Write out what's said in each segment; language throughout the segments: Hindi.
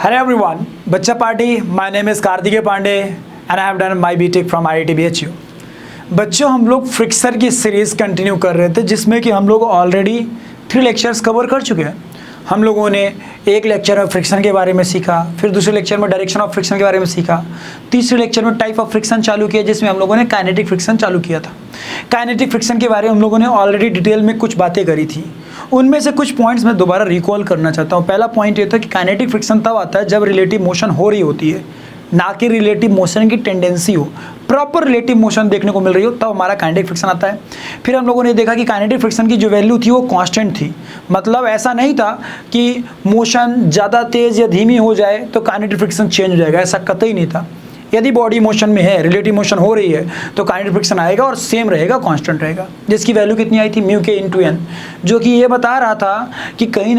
Hello everyone, Bachcha Party. My name is Karthikeya Pandey and I have done my BTech from IIT BHU. बच्चों हम लोग फ्रिक्शन की सीरीज़ कंटिन्यू कर रहे थे जिसमें कि हम लोग ऑलरेडी 3 लेक्चर्स कवर कर चुके हैं। हम लोगों ने एक लेक्चर में फ्रिक्शन के बारे में सीखा, फिर दूसरे लेक्चर में डायरेक्शन ऑफ फ्रिक्शन के बारे में सीखा, तीसरे लेक्चर में टाइप ऑफ फ्रिक्शन चालू किया जिसमें हम लोगों ने काइनेटिक फ्रिक्शन चालू किया था। काइनेटिक फ्रिक्शन के बारे में हम लोगों ने ऑलरेडी डिटेल में कुछ बातें करी थी, उनमें से कुछ पॉइंट्स मैं दोबारा रिकॉल करना चाहता हूँ। पहला पॉइंट ये था कि काइनेटिक फ्रिक्शन तब आता है जब रिलेटिव मोशन हो रही होती है, ना कि रिलेटिव मोशन की टेंडेंसी हो। प्रॉपर रिलेटिव मोशन देखने को मिल रही हो तब हमारा काइनेटिक फ्रिक्शन आता है। फिर हम लोगों ने देखा कि काइनेटिक फ्रिक्शन की जो वैल्यू थी वो कांस्टेंट थी, मतलब ऐसा नहीं था कि मोशन ज़्यादा तेज़ या धीमी हो जाए तो काइनेटिक फ्रिक्शन चेंज हो जाएगा, ऐसा कतई नहीं था। यदि बॉडी मोशन में है, रिलेटिव मोशन हो रही है तो काइनेटिक फ्रिक्शन आएगा और सेम रहेगा, कांस्टेंट रहेगा, जिसकी वैल्यू कितनी आई थी म्यू के इंटू एन, जो कि ये बता रहा था कि कहीं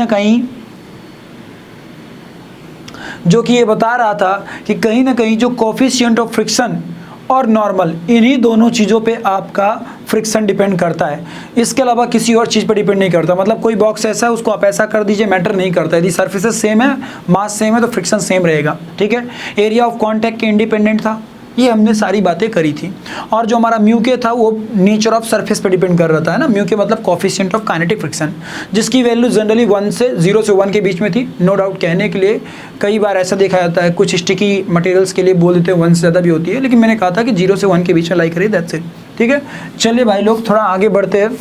ना कहीं जो कोफिशिएंट ऑफ फ्रिक्शन और नॉर्मल, इन्हीं दोनों चीज़ों पे आपका फ्रिक्शन डिपेंड करता है। इसके अलावा किसी और चीज़ पर डिपेंड नहीं करता। मतलब कोई बॉक्स ऐसा है उसको आप ऐसा कर दीजिए, मैटर नहीं करता। यदि सर्फेसेस सेम है, मास सेम है तो फ्रिक्शन सेम रहेगा। ठीक है, एरिया ऑफ कॉन्टैक्ट के इंडिपेंडेंट था, ये हमने सारी बातें करी थी। और जो हमारा म्यू के था वो नेचर ऑफ सरफेस पे डिपेंड कर रहा था, है ना। म्यू के मतलब कोफिशिएंट ऑफ काइनेटिक फ्रिक्शन, जिसकी वैल्यू जनरली 0 से 1 के बीच में थी। नो डाउट कहने के लिए कई बार ऐसा देखा जाता है, कुछ स्टिकी मटेरियल्स के लिए बोल देते हैं 1 से ज़्यादा भी होती है, लेकिन मैंने कहा था कि 0 से 1 के बीच में लाई करिए, दैट्स इट। ठीक है, चलिए भाई लोग थोड़ा आगे बढ़ते हैं,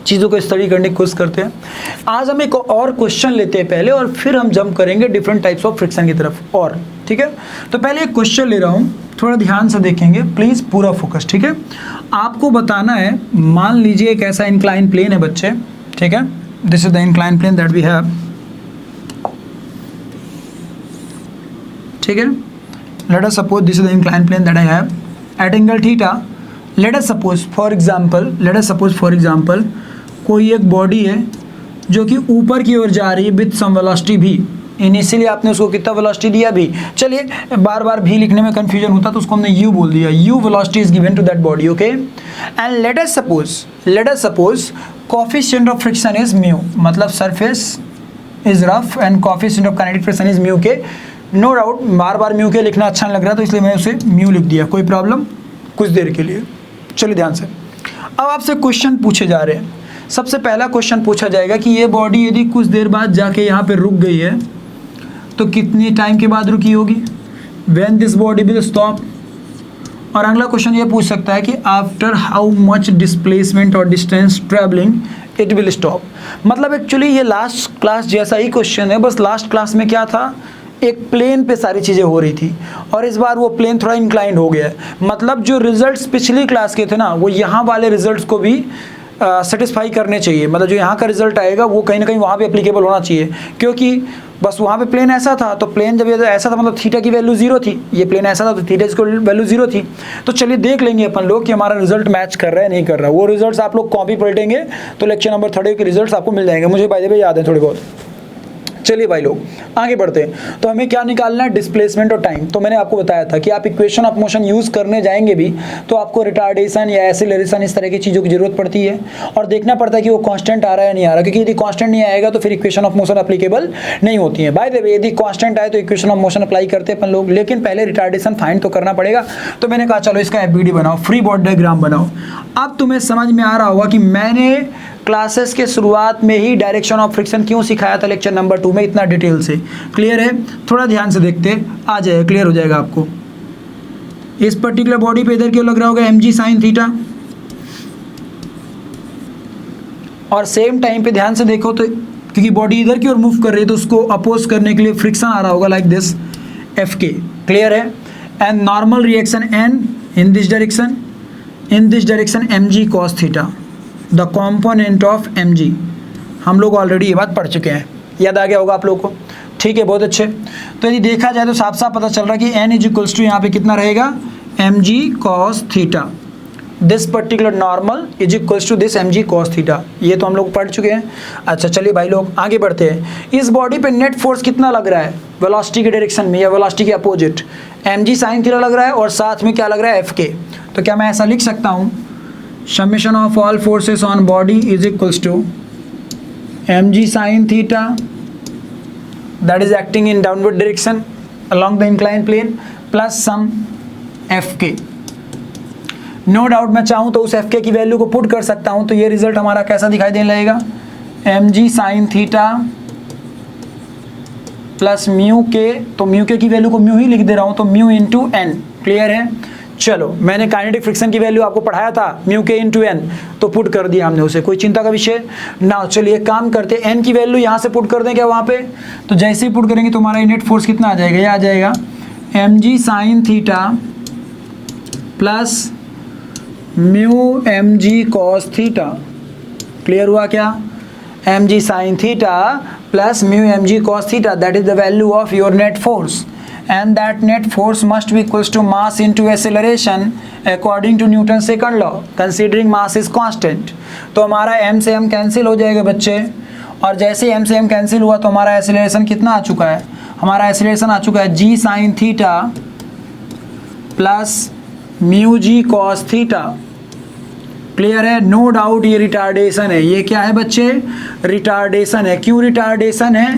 चीज़ों को स्टडी करने की कोशिश करते हैं। आज हम एक और क्वेश्चन लेते हैं पहले, और फिर हम जंप करेंगे डिफरेंट टाइप्स ऑफ फ्रिक्शन की तरफ। और ठीक है, तो पहले एक क्वेश्चन ले रहा हूँ, थोड़ा ध्यान से देखेंगे प्लीज़, पूरा फोकस। ठीक है, आपको बताना है, मान लीजिए एक ऐसा इंक्लाइन प्लेन है बच्चे। ठीक है, this is the incline plane that we have. ठीक है, let us suppose this is the incline plane that I have at angle theta. Let us suppose for example कोई एक बॉडी है जो कि ऊपर की ओर जा रही है विद सम वेलोसिटी भी। इनिशियली आपने उसको कितना वेलोसिटी दिया भी, चलिए बार बार भी लिखने में कंफ्यूजन होता तो उसको हमने यू बोल दिया, U velocity is given to that body. Okay, and let us suppose coefficient of friction is mu, मतलब surface is rough and coefficient of kinetic friction is mu K. No doubt बार बार म्यू के लिखना अच्छा नहीं लग रहा तो इसलिए मैंने उसे म्यू लिख दिया, कोई प्रॉब्लम, कुछ देर के लिए। चलिए ध्यान से, अब आपसे क्वेश्चन पूछे जा रहे हैं। सबसे पहला क्वेश्चन पूछा जाएगा कि ये बॉडी यदि कुछ देर बाद जाके यहाँ पे रुक गई है तो कितनी टाइम के बाद रुकी होगी, when this body will stop. और अगला क्वेश्चन ये पूछ सकता है कि आफ्टर हाउ मच डिस्प्लेसमेंट और distance travelling it will stop. मतलब एक्चुअली ये लास्ट क्लास जैसा ही क्वेश्चन है, बस लास्ट क्लास में क्या था, एक प्लेन पे सारी चीज़ें हो रही थी और इस बार वो प्लेन थोड़ा इंक्लाइंड हो गया है। मतलब जो रिजल्ट्स पिछली क्लास के थे ना, वो यहाँ वाले रिजल्ट्स को भी सेटिस्फाई करने चाहिए। मतलब जो यहाँ का रिजल्ट आएगा वो कहीं ना कहीं वहाँ पे एप्लीकेबल होना चाहिए, क्योंकि बस वहाँ पे प्लेन ऐसा था तो प्लेन जब ये ऐसा था मतलब थीटा की वैल्यू 0 थी, ये प्लेन ऐसा था तो थीटा की वैल्यू 0 थी। तो चलिए देख लेंगे अपन लोग कि हमारा रिजल्ट मैच कर रहा है नहीं कर रहा। वो रिजल्ट्स आप लोग कॉपी पलटेंगे तो लेक्चर नंबर 30 के रिजल्ट्स आपको मिल जाएंगे, मुझे बाय द वे याद है थोड़े बहुत। चलिए भाई लोग आगे बढ़ते हैं। तो हमें क्या निकालना है, डिस्प्लेसमेंट और टाइम। तो मैंने आपको बताया था कि आप इक्वेशन ऑफ मोशन यूज़ करने जाएंगे भी तो आपको रिटार्डेशन या एक्सीलरेशन इस तरह की चीज़ों की जरूरत पड़ती है, और देखना पड़ता है कि वो कांस्टेंट आ रहा है या नहीं आ रहा, क्योंकि यदि कांस्टेंट नहीं आएगा तो फिर इक्वेशन ऑफ मोशन एप्लीकेबल नहीं होती है। बाय द वे यदि कांस्टेंट आए तो इक्वेशन ऑफ मोशन अप्लाई करते हैं अपन लोग, लेकिन पहले रिटार्डेशन फाइंड तो करना पड़ेगा। तो मैंने कहा चलो इसका एफबीडी बनाओ, फ्री बॉडी डायग्राम बनाओ। अब तुम्हें समझ में आ रहा होगा कि मैंने क्लासेस के शुरुआत में ही डायरेक्शन ऑफ फ्रिक्शन क्यों सिखाया था लेक्चर नंबर 2 में इतना डिटेल से। क्लियर है, थोड़ा ध्यान से देखते आ जाएगा, क्लियर हो जाएगा आपको। इस पर्टिकुलर बॉडी पे इधर क्यों लग रहा होगा mg sin थीटा, और सेम टाइम पे ध्यान से देखो तो क्योंकि बॉडी इधर की ओर मूव कर रही है तो उसको अपोज करने के लिए फ्रिक्शन आ रहा होगा लाइक दिस Fk। क्लियर है, and normal reaction n in this direction mg cos theta, the component of mg। हम लोग ऑलरेडी ये बात पढ़ चुके हैं, याद आ गया होगा आप लोगों को। ठीक है, बहुत अच्छे। तो यदि देखा जाए तो साफ साफ पता चल रहा है कि n इज इक्वल्स टू यहाँ पे कितना रहेगा, mg cos theta, this particular normal is equals to this mg cos theta. ये तो हम लोग पढ़ चुके हैं। अच्छा चलिए भाई लोग आगे बढ़ते हैं। इस बॉडी पे नेट फोर्स कितना लग रहा है, वेलोसिटी के डायरेक्शन में या वेलोसिटी के अपोजिट, mg sin थीटा लग रहा है, और साथ में क्या लग रहा है, Fk। तो क्या मैं ऐसा लिख सकता हूँ, summation of all forces on body is equals to mg sin theta that is acting in downward direction along the inclined plane plus some Fk। No doubt मैं चाहूँ तो उस Fk की वैल्यू को पुट कर सकता हूँ, तो ये रिजल्ट हमारा कैसा दिखाई देने लगेगा, mg sin theta plus mu के, तो म्यू के की वैल्यू को म्यू ही लिख दे रहा हूँ, तो म्यू इंटू एन। क्लियर है? चलो मैंने काइनेटिक फ्रिक्शन की वैल्यू आपको पढ़ाया था म्यू के इंटू एन, तो पुट कर दिया हमने उसे, कोई चिंता का विषय ना। चलिए काम करते, एन की वैल्यू यहाँ से पुट कर दें क्या वहाँ पे, तो जैसे ही पुट करेंगे तो हमारा नेट फोर्स कितना आ जाएगा, ये आ जाएगा mg sign theta plus mu mg cos theta. Clear हुआ क्या? mg sign theta plus mu mg cos theta, that is the value of your net force, and that net force must be equals to mass into acceleration according to Newton's second law, considering mass is constant। तो हमारा m से m कैंसिल हो जाएगा बच्चे, और जैसे m से m कैंसिल हुआ तो हमारा एक्सेलरेशन कितना आ चुका है, हमारा एक्सेलरेशन आ चुका है g sine theta plus mu g cos theta. Clear है? नो डाउट ये रिटार्डेशन है। ये क्या है बच्चे? रिटार्डेशन है। क्यों रिटार्डेशन है?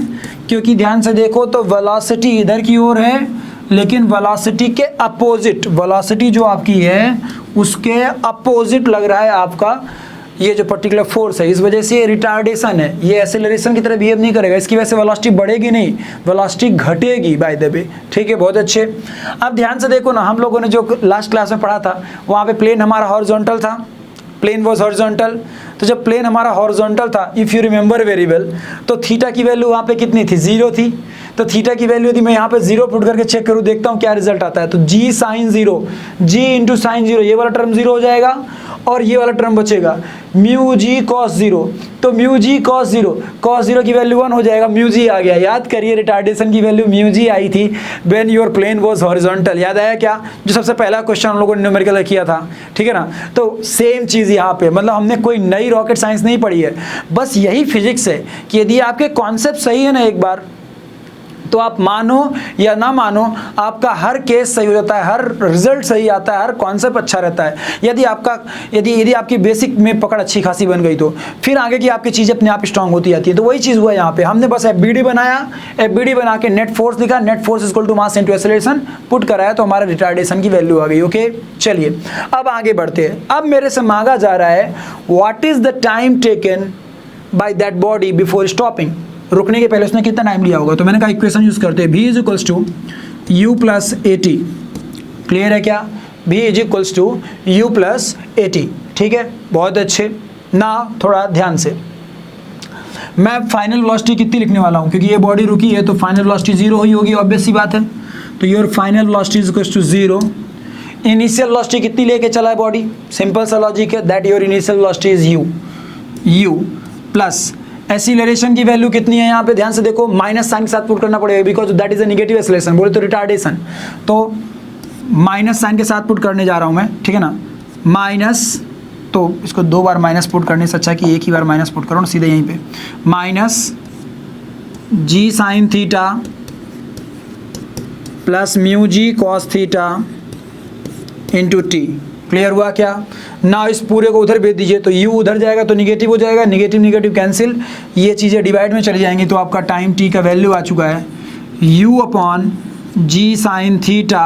क्योंकि ध्यान से देखो तो वेलोसिटी इधर की ओर है, लेकिन वेलोसिटी के अपोजिट, वेलोसिटी जो आपकी है उसके अपोजिट लग रहा है आपका ये जो पर्टिकुलर फोर्स है, इस वजह से ये रिटार्डेशन है। ये एक्सेलरेशन की तरह बिहेव नहीं करेगा, इसकी वजह से वेलोसिटी बढ़ेगी नहीं, वेलोसिटी घटेगी बाय द वे। ठीक है, बहुत अच्छे। अब ध्यान से देखो ना, हम लोगों ने जो लास्ट क्लास में पढ़ा था वहाँ पे प्लेन हमारा हॉरिजॉन्टल था, प्लेन वॉज हॉरिजॉन्टल। तो जब प्लेन हमारा हॉरिजॉन्टल था, if you remember very well, तो थीटा की वैल्यू वहाँ पे कितनी थी, 0 थी। तो थीटा की वैल्यू यदि मैं यहाँ पे 0 पुट करके चेक करूँ, देखता हूँ क्या रिजल्ट आता है, तो g sine 0, g into sine 0, ये वाला टर्म 0 हो जाएगा और ये वाला टर्म बचेगा म्यू जी कॉस 0। तो म्यू जी कॉस 0, कॉस 0 की वैल्यू 1 हो जाएगा, म्यू जी आ गया। याद करिए रिटार्डेशन की वैल्यू म्यू जी आई थी when your plane was horizontal. याद आया क्या? जो सबसे पहला क्वेश्चन हम लोगों ने न्यूमेरिकल किया था, ठीक है ना। तो सेम चीज़ यहाँ पे, मतलब हमने कोई नई रॉकेट साइंस नहीं पढ़ी है, बस यही फिजिक्स है कि यदि आपके कॉन्सेप्ट सही है ना एक बार, तो आप मानो या ना मानो आपका हर केस सही हो जाता है, हर रिजल्ट सही आता है, हर कॉन्सेप्ट अच्छा रहता है। यदि आपकी बेसिक में पकड़ अच्छी खासी बन गई, तो फिर आगे की आपकी चीज़ें अपने आप स्ट्रांग होती जाती है। तो वही चीज़ हुआ यहाँ पे, हमने बस FBD बनाया, FBD बना के नेट फोर्स लिखा, net force equal to mass into acceleration put कराया, तो हमारा रिटार्डेशन की वैल्यू आ गई। ओके, चलिए अब आगे बढ़ते हैं। अब मेरे से मांगा जा रहा है what is the time taken by that body before stopping. रुकने के पहले उसने कितना टाइम लिया होगा, तो मैंने कहा इक्वेशन यूज करते हैं, v is equals to u plus a t. Clear है क्या? v is equals to u plus a t. ठीक है, बहुत अच्छे ना। थोड़ा ध्यान से, मैं फाइनल वेलोसिटी कितनी लिखने वाला हूँ, क्योंकि ये बॉडी रुकी है तो फाइनल वेलोसिटी 0 ही होगी, ऑब्वियस सी बात है। तो your final velocity is equals to 0। Initial velocity कितनी लेके चला है बॉडी, सिंपल सा लॉजिक है, that your initial velocity is u plus acceleration की वैल्यू कितनी है यहाँ पे, ध्यान से देखो, माइनस साइन के साथ पुट करना पड़ेगा, because that is a negative acceleration, बोले तो रिटार्डेशन। तो माइनस साइन के साथ पुट करने जा रहा हूँ मैं, ठीक है ना। माइनस, तो इसको 2 बार माइनस पुट करने से अच्छा कि एक ही बार माइनस पुट करो ना सीधे यहीं पे, minus G sine theta plus mu जी cos theta into T. Clear हुआ क्या? ना इस पूरे को उधर भेज दीजिए, तो u उधर जाएगा तो निगेटिव हो जाएगा, निगेटिव निगेटिव कैंसिल, ये चीज़ें डिवाइड में चली जाएंगी, तो आपका टाइम t का वैल्यू आ चुका है u अपॉन जी साइन थीटा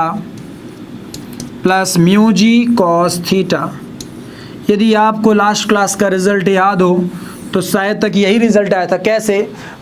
प्लस म्यू जी कॉस थीटा। यदि आपको लास्ट क्लास का रिजल्ट याद हो तो शायद तक यही रिजल्ट आया था। कैसे?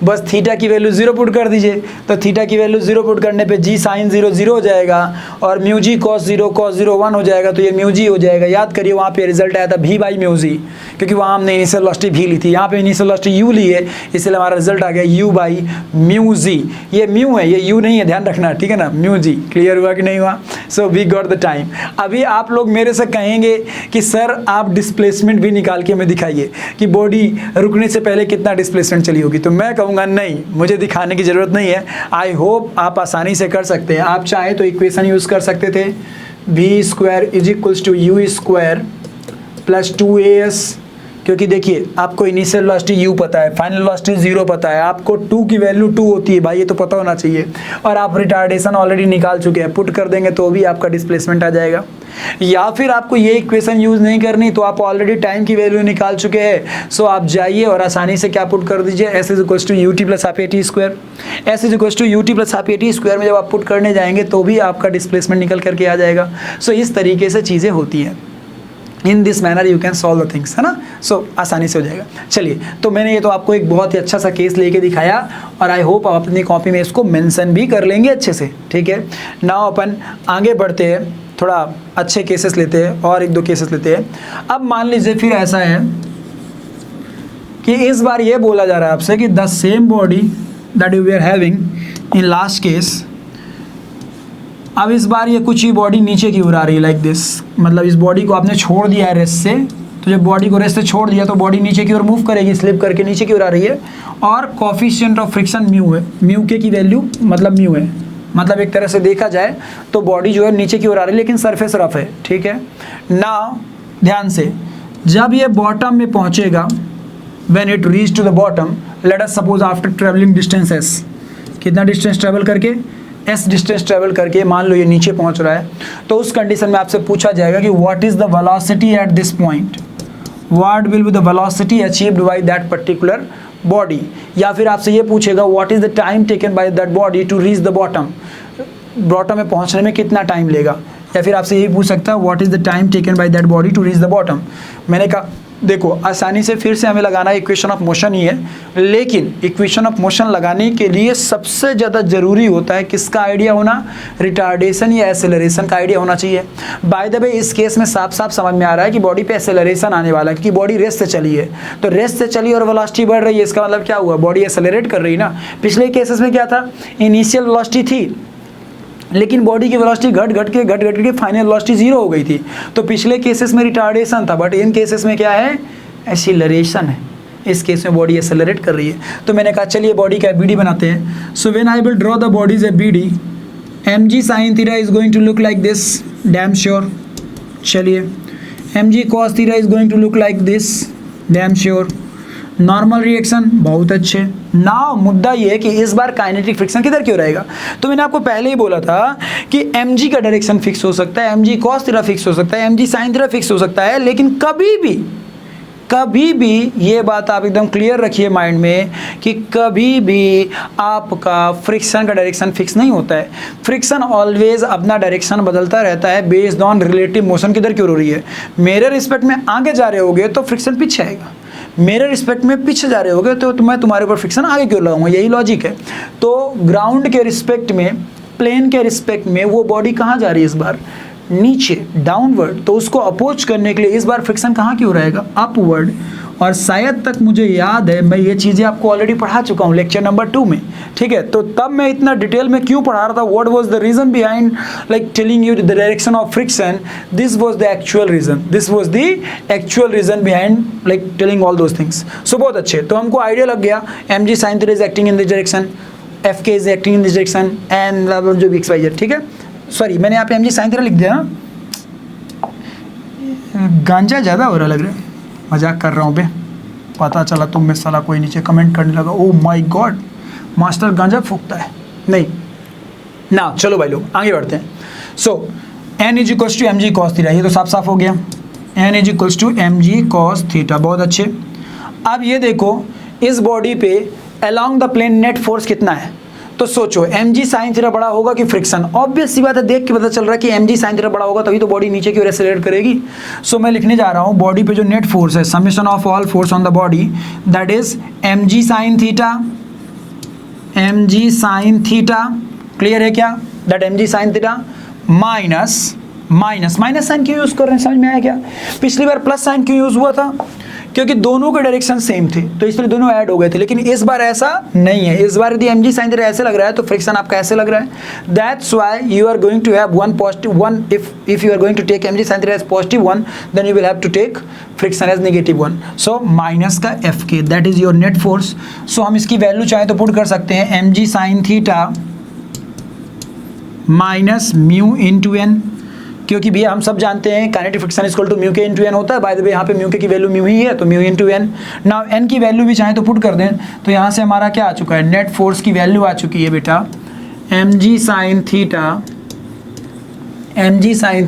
बस थीटा की वैल्यू 0 पुट कर दीजिए, तो थीटा की वैल्यू 0 पुट करने पे जी साइन 0 0 हो जाएगा और म्यू जी कॉस 0 1 हो जाएगा, तो ये म्यू जी हो जाएगा। याद करिए वहाँ पे रिजल्ट आया था v बाई म्यू जी, क्योंकि वहाँ हमने इनिशियल वेलोसिटी v ली थी, यहाँ पे इनिशियल वेलोसिटी u ली है, इसलिए हमारा रिजल्ट आ गया u बाई म्यू जी। ये म्यू है, ये u नहीं है, ध्यान रखना, ठीक है ना, म्यू जी। क्लियर हुआ कि नहीं हुआ? So we got the time. अभी आप लोग मेरे से कहेंगे कि सर आप डिस्प्लेसमेंट भी निकाल के हमें दिखाइए कि बॉडी रुकने से पहले कितना डिस्प्लेसमेंट चली होगी, तो मैं कहूँगा नहीं, मुझे दिखाने की ज़रूरत नहीं है। आई होप आप आसानी से कर सकते हैं। आप चाहे तो इक्वेशन यूज़ कर सकते थे, v square is equals to u square plus 2as क्योंकि देखिए आपको इनिशियल वेलोसिटी u पता है, फाइनल वेलोसिटी 0 पता है, आपको 2 की वैल्यू 2 होती है भाई, ये तो पता होना चाहिए, और आप रिटार्डेशन ऑलरेडी निकाल चुके हैं, पुट कर देंगे तो भी आपका डिस्प्लेसमेंट आ जाएगा। या फिर आपको ये इक्वेशन यूज़ नहीं करनी तो आप ऑलरेडी टाइम की वैल्यू निकाल चुके हैं, सो आप जाइए और आसानी से क्या पुट कर दीजिए, s is to u t plus half a t square, s is to u t plus half a t square में जब आप पुट करने जाएंगे तो भी आपका डिस्प्लेसमेंट निकल करके आ जाएगा। सो इस तरीके से चीज़ें होती हैं, इन this manner you can solve the things, है ना। सो आसानी से हो जाएगा। चलिए, तो मैंने ये तो आपको एक बहुत ही अच्छा सा केस लेके दिखाया और आई होप आप अपनी कॉपी में इसको मेंशन भी कर लेंगे अच्छे से, ठीक है। नाउ अपन आगे बढ़ते हैं, थोड़ा अच्छे केसेस लेते हैं और 1-2 केसेस लेते हैं। अब मान लीजिए फिर ऐसा है कि इस बार ये बोला जा रहा है आपसे कि the same body that we are having in last case, अब इस बार ये कुछ ही बॉडी नीचे की ओर आ रही है लाइक दिस, मतलब इस बॉडी को आपने छोड़ दिया है रेस्ट से, तो जब बॉडी को रेस्ट से छोड़ दिया तो बॉडी नीचे की ओर मूव करेगी, स्लिप करके नीचे की ओर आ रही है, और कोफिशिएंट ऑफ फ्रिक्शन म्यू है, म्यू के की वैल्यू मतलब म्यू है, मतलब एक तरह से देखा जाए तो बॉडी जो है नीचे की ओर आ रही है लेकिन सरफेस रफ है, ठीक है ना। ध्यान से, जब ये बॉटम में पहुंचेगा, when it reach to the bottom, let us suppose after travelling distance s, कितना डिस्टेंस ट्रेवल करके, s डिस्टेंस ट्रेवल करके मान लो ये नीचे पहुंच रहा है, तो उस कंडीशन में आपसे पूछा जाएगा कि what is the velocity at this point, what will be the velocity achieved by that particular body, या फिर आपसे ये पूछेगा what is the time taken by that body to reach the bottom, bottom में पहुंचने में कितना टाइम लेगा, या फिर आपसे यही पूछ सकता है what is the time taken by that body to reach the bottom. मैंने कहा देखो आसानी से फिर से हमें लगाना इक्वेशन ऑफ मोशन ही है, लेकिन इक्वेशन ऑफ मोशन लगाने के लिए सबसे ज़्यादा ज़रूरी होता है किसका आइडिया होना, रिटार्डेशन या एसेलरेशन का आइडिया होना चाहिए। बाय द वे इस केस में साफ साफ समझ में आ रहा है कि बॉडी पे एसेलरेशन आने वाला है, क्योंकि बॉडी रेस्ट से चली है, तो रेस्ट से चली और वेलोसिटी बढ़ रही है, इसका मतलब क्या हुआ, बॉडी एसेलरेट कर रही ना। पिछले केसेस में क्या था, इनिशियल वेलोसिटी थी लेकिन बॉडी की वेलोसिटी घट के फाइनल वेलोसिटी 0 हो गई थी, तो पिछले केसेस में रिटार्डेशन था, बट इन केसेस में क्या है, एसिलरेशन है। इस केस में बॉडी एसेलरेट कर रही है, तो मैंने कहा चलिए बॉडी का बीडी बनाते हैं। So when I will draw the body's a BD, mg sin theta is going to look like this, damn sure. चलिए mg cos theta is going to look like this, damn sure. Normal reaction बहुत अच्छे। नाउ मुद्दा ये है कि इस बार काइनेटिक फ्रिक्शन किधर क्यों रहेगा, तो मैंने आपको पहले ही बोला था कि mg का डायरेक्शन फिक्स हो सकता है, mg cos थीटा फिक्स हो सकता है, mg sin थीटा फिक्स हो सकता है, लेकिन कभी भी ये बात आप एकदम क्लियर रखिए माइंड में कि कभी भी आपका फ्रिक्शन का डायरेक्शन फिक्स नहीं होता है। फ्रिक्शन ऑलवेज अपना डायरेक्शन बदलता रहता है बेस्ड ऑन रिलेटिव मोशन किधर क्यों हो रही है। मेरे रिस्पेक्ट में आगे जा रहे होगे तो फ्रिक्शन पीछे आएगा, मेरे रिस्पेक्ट में पीछे जा रहे होगे तो मैं तुम्हारे ऊपर फ्रिक्शन आगे क्यों लगाऊंगा, यही लॉजिक है। तो ग्राउंड के रिस्पेक्ट में, प्लेन के रिस्पेक्ट में वो बॉडी कहाँ जा रही है इस बार, नीचे, डाउनवर्ड, तो उसको अपोज करने के लिए इस बार फ्रिक्शन कहाँ क्यों रहेगा, अपवर्ड। और शायद तक मुझे याद है मैं ये चीज़ें आपको ऑलरेडी पढ़ा चुका हूँ लेक्चर नंबर 2 में, ठीक है। तो तब मैं इतना डिटेल में क्यों पढ़ा रहा था, what was the reason behind like telling you the direction of friction, this was the actual reason behind like telling all those things. So बहुत अच्छे, तो हमको आइडिया लग गया mg sin theta is acting in this direction, fk is acting in this direction and जो भी xyz, ठीक है। सॉरी मैंने यहाँ पे mg sin थीटा लिख दिया ना, गांजा ज़्यादा हो रहा लग रहा है, मजाक कर रहा हूँ बे, पता चला तुम में साला कोई नीचे कमेंट करने लगा, ओह माय गॉड मास्टर गांजा फूकता है, नहीं ना। चलो भाई लोग आगे बढ़ते हैं। So n is equals to mg cos theta, ये तो साफ साफ हो गया, n is equals to mg cos theta, बहुत अच्छे। अब ये देखो इस बॉडी पे along the plane net force कितना है, तो सोचो mg sin थीटा बड़ा होगा कि फ्रिक्शन, ऑब्वियस सी बात है, देख के पता चल रहा है कि mg sin थीटा बड़ा होगा तभी तो बॉडी नीचे की ओर एक्सेलरेट करेगी। सो मैं लिखने जा रहा हूँ बॉडी पे जो नेट फोर्स है, summation of all force on the body, that is mg sin theta, clear है क्या, that mg sin theta minus sign क्यों यूज कर रहे हैं, समझ में आया क्या। पिछली बार प्लस साइन क्यों यूज हुआ था, क्योंकि दोनों के डायरेक्शन सेम थे तो इसलिए दोनों ऐड हो गए थे, लेकिन इस बार ऐसा नहीं है। इस बार यदि mg sin थीटा ऐसे लग रहा है तो फ्रिक्शन आपका ऐसे लग रहा है। That's why you are going to have one positive one, if you are going to take mg sin theta as positive one, then you will have to take friction as negative one. So minus का fk, that is your net force. So हम इसकी वैल्यू चाहें तो पुट कर सकते हैं mg sin theta minus mu into n, क्योंकि भैया हम सब जानते हैं kinetic friction equal to mu के इंटू एन होता है। बाय द वे यहाँ पे म्यू के की वैल्यू म्यू ही है, तो mu into n. Now n की वैल्यू भी चाहे तो पुट कर दें, तो यहाँ से हमारा क्या आ चुका है, नेट फोर्स की वैल्यू आ चुकी है बेटा mg sin